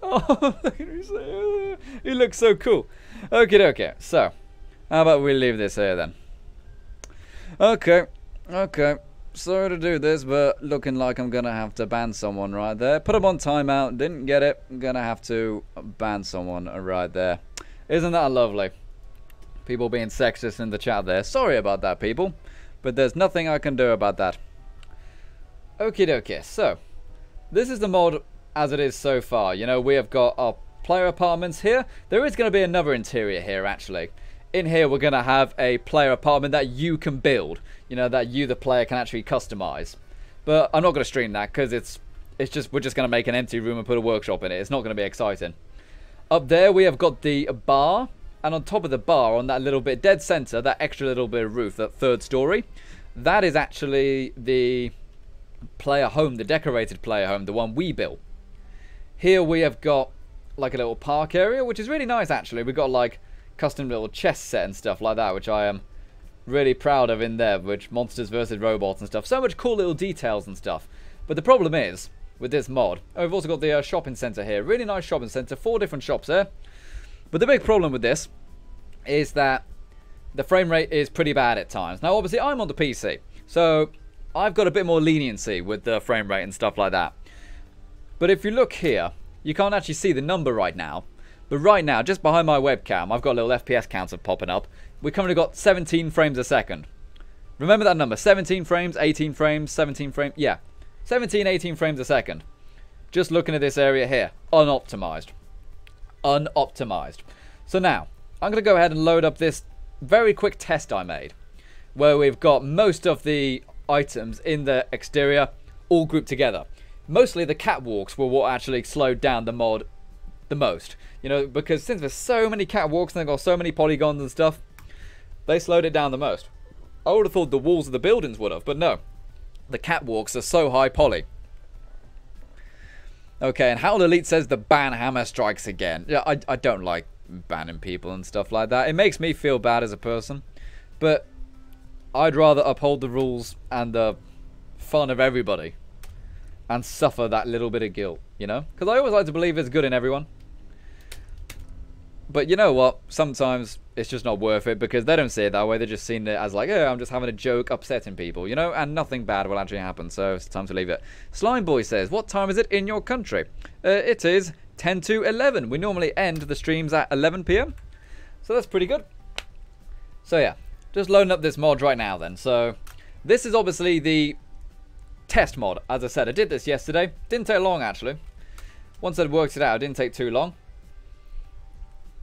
A: Oh, look at him. He looks so cool. Okay. So, how about we leave this here then? Okay. Sorry to do this, but looking like I'm going to have to ban someone right there. Put him on timeout. Didn't get it. I'm going to have to ban someone right there. Isn't that lovely? People being sexist in the chat there. Sorry about that, people. But there's nothing I can do about that. Okie dokie. So, this is the mod as it is so far. You know, we have got our player apartments here. There is going to be another interior here, actually. In here, we're going to have a player apartment that you can build. You know, that you, the player, can actually customize. But I'm not going to stream that because we're just going to make an empty room and put a workshop in it. It's not going to be exciting. Up there, we have got the bar. And on top of the bar, on that little bit dead center, that extra little bit of roof, that third story, that is actually the player home, the decorated player home, the one we built. Here we have got like a little park area, which is really nice actually. We've got like custom little chess set and stuff like that, which I am really proud of in there, which monsters versus robots and stuff. So much cool little details and stuff. But the problem is, with this mod, we've also got the shopping center here. Really nice shopping center, 4 different shops there. But the big problem with this is that the frame rate is pretty bad at times. Now, obviously, I'm on the PC, so I've got a bit more leniency with the frame rate and stuff like that. But if you look here, you can't actually see the number right now. But right now, just behind my webcam, I've got a little FPS counter popping up. We've currently got 17 frames a second. Remember that number, 17 frames, 18 frames, 17 frames. Yeah, 17, 18 frames a second. Just looking at this area here, unoptimized. Unoptimized. So now, I'm going to go ahead and load up this very quick test I made, where we've got most of the items in the exterior all grouped together. Mostly the catwalks were what actually slowed down the mod the most. You know, because since there's so many catwalks and they've got so many polygons and stuff, they slowed it down the most. I would have thought the walls of the buildings would have, but no. The catwalks are so high poly. Okay, and Howl Elite says the ban hammer strikes again. Yeah, I don't like banning people and stuff like that. It makes me feel bad as a person. But I'd rather uphold the rules and the fun of everybody and suffer that little bit of guilt, you know? Because I always like to believe there's good in everyone. But you know what? Sometimes it's just not worth it because they don't see it that way. They're just seeing it as like, oh, I'm just having a joke upsetting people, you know? And nothing bad will actually happen, so it's time to leave it. Slime Boy says, what time is it in your country? It is 10 to 11. We normally end the streams at 11 PM. So that's pretty good. So yeah, just loading up this mod right now then. So this is obviously the test mod. As I said, I did this yesterday. Didn't take long actually. Once I'd worked it out, it didn't take too long.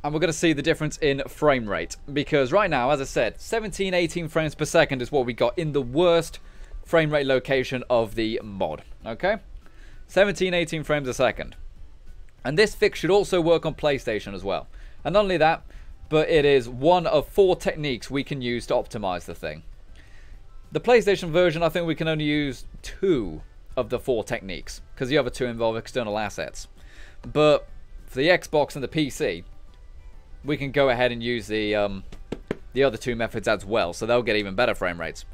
A: And we're going to see the difference in frame rate. Because right now, as I said, 17, 18 frames per second is what we got in the worst frame rate location of the mod. Okay? 17, 18 frames a second. And this fix should also work on PlayStation as well. And not only that, but it is one of 4 techniques we can use to optimize the thing. The PlayStation version, I think we can only use 2 of the 4 techniques. Because the other 2 involve external assets. But for the Xbox and the PC, we can go ahead and use the other 2 methods as well, so they'll get even better frame rates.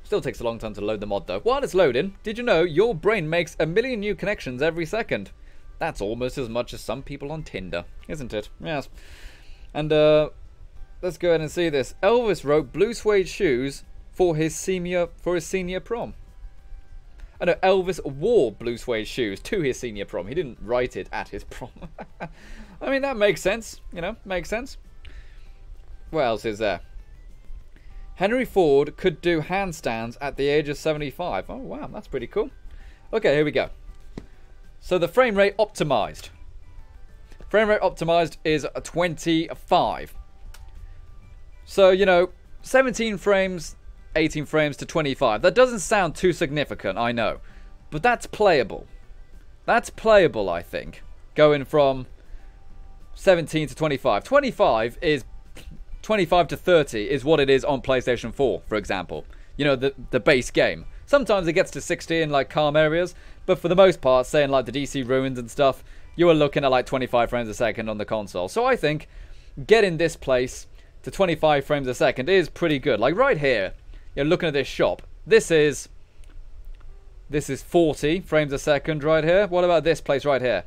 A: Still takes a long time to load the mod though. While it's loading, did you know your brain makes 1 million new connections every second? That's almost as much as some people on Tinder, isn't it? Yes. And let's go ahead and see this. Elvis wrote blue suede shoes for his senior prom. I know Elvis wore blue suede shoes to his senior prom. He didn't write it at his prom. I mean, that makes sense. You know, makes sense. What else is there? Henry Ford could do handstands at the age of 75. Oh, wow. That's pretty cool. Okay, here we go. So the frame rate optimized. Frame rate optimized is 25. So, you know, 17 frames, 18 frames to 25. That doesn't sound too significant, I know. But that's playable. That's playable, I think. Going from 17 to 25. 25 to 30 is what it is on PlayStation 4, for example. You know, the base game. Sometimes it gets to 60 in like calm areas, but for the most part, say in like the DC ruins and stuff, you are looking at like 25 frames a second on the console. So I think getting this place to 25 frames a second is pretty good. Like right here, you're looking at this shop. This is 40 frames a second right here. What about this place right here?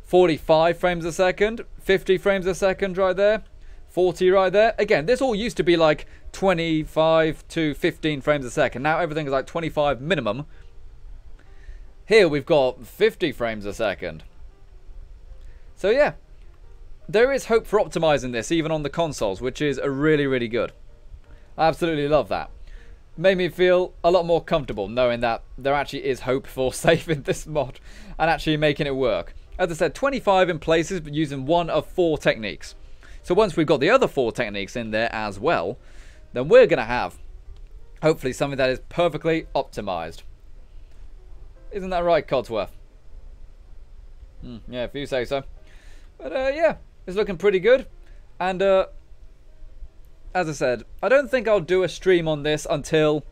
A: 45 frames a second, 50 frames a second right there, 40 right there. Again, this all used to be like 25 to 15 frames a second. Now everything is like 25 minimum. Here we've got 50 frames a second. So yeah, there is hope for optimizing this even on the consoles, which is really, really good. I absolutely love that. Made me feel a lot more comfortable knowing that there actually is hope for saving this mod and actually making it work. As I said, 25 in places, but using one of 4 techniques. So once we've got the other 4 techniques in there as well, then we're going to have, hopefully, something that is perfectly optimized. Isn't that right, Codsworth? Yeah, if you say so. But yeah, it's looking pretty good. And as I said, I don't think I'll do a stream on this until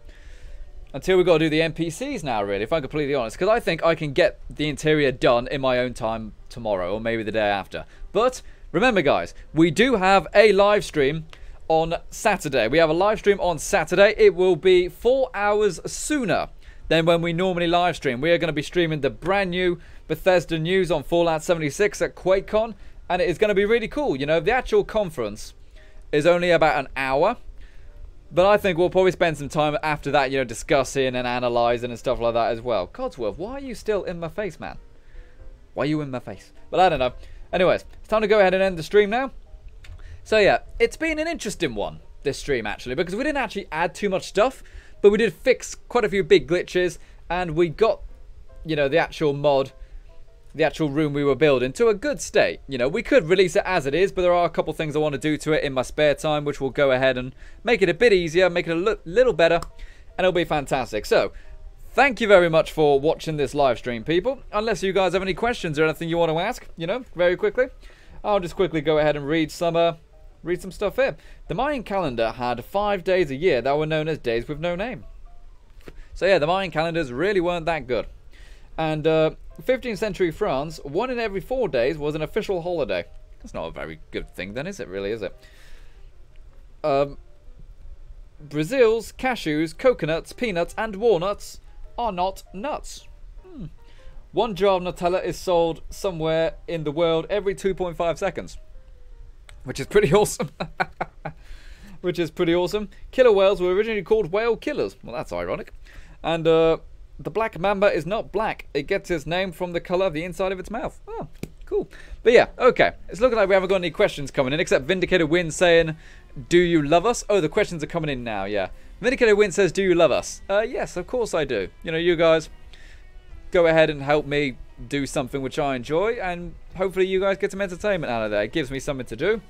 A: we've got to do the NPCs now, really, if I'm completely honest. Because I think I can get the interior done in my own time tomorrow, or maybe the day after. But remember, guys, we do have a live stream on Saturday. We have a live stream on Saturday. It will be 4 hours sooner than when we normally live stream. We are going to be streaming the brand new Bethesda news on Fallout 76 at QuakeCon, and it is going to be really cool. You know, the actual conference is only about an hour, but I think we'll probably spend some time after that, you know, discussing and analysing and stuff like that as well. Codsworth, why are you still in my face, man? Why are you in my face? But I don't know. Anyways, it's time to go ahead and end the stream now. So yeah, it's been an interesting one, this stream, actually, because we didn't actually add too much stuff, but we did fix quite a few big glitches, and we got, you know, the actual mod, the actual room we were building to a good state. You know, we could release it as it is, but there are a couple things I want to do to it in my spare time, which will go ahead and make it a bit easier, make it a little better, and it'll be fantastic. So, thank you very much for watching this live stream, people. Unless you guys have any questions or anything you want to ask, you know, very quickly, I'll just quickly go ahead and read some stuff here. The Mayan calendar had 5 days a year that were known as days with no name. So yeah, the Mayan calendars really weren't that good. And 15th century France, 1 in every 4 days was an official holiday. That's not a very good thing then, is it? Really, is it? Brazil's cashews, coconuts, peanuts and walnuts are not nuts. 1 jar of Nutella is sold somewhere in the world every 2.5 seconds. Which is pretty awesome. Which is pretty awesome. Killer whales were originally called whale killers. Well, that's ironic. And the black mamba is not black. It gets its name from the colour of the inside of its mouth. Oh, cool. But yeah, okay. It's looking like we haven't got any questions coming in, except Vindicator Win saying, do you love us? Oh, the questions are coming in now, yeah. Vindicator Win says, do you love us? Yes, of course I do. You know, you guys go ahead and help me do something which I enjoy, and hopefully you guys get some entertainment out of that. It gives me something to do,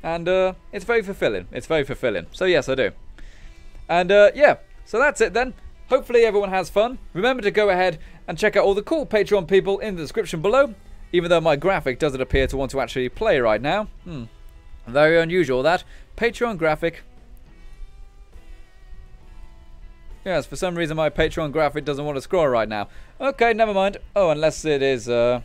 A: and it's very fulfilling. It's very fulfilling. So yes, I do. And yeah, so that's it then. Hopefully everyone has fun. Remember to go ahead and check out all the cool Patreon people in the description below, even though my graphic doesn't appear to want to actually play right now. Very unusual, that. Patreon graphic. Yes, for some reason my Patreon graphic doesn't want to scroll right now. Okay, never mind. Oh, unless it is, how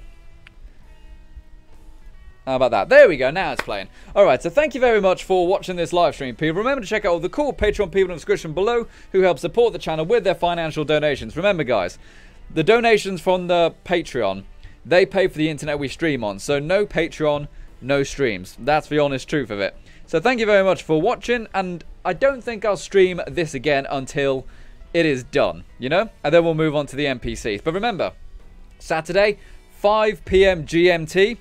A: about that? There we go, now it's playing. Alright, so thank you very much for watching this live stream, people. Remember to check out all the cool Patreon people in the description below who help support the channel with their financial donations. Remember, guys, the donations from the Patreon, they pay for the internet we stream on. So no Patreon, no streams. That's the honest truth of it. So thank you very much for watching, and I don't think I'll stream this again until it is done, you know? And then we'll move on to the NPCs. But remember, Saturday, 5 PM GMT,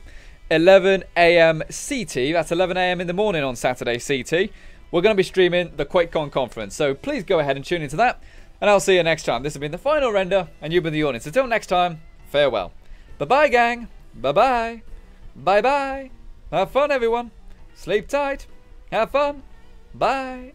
A: 11 AM CT. That's 11 AM in the morning on Saturday CT. We're going to be streaming the QuakeCon conference. So please go ahead and tune into that. And I'll see you next time. This has been the final render, and you've been the audience. Until next time, farewell. Bye-bye, gang. Bye-bye. Bye-bye. Have fun, everyone. Sleep tight. Have fun. Bye.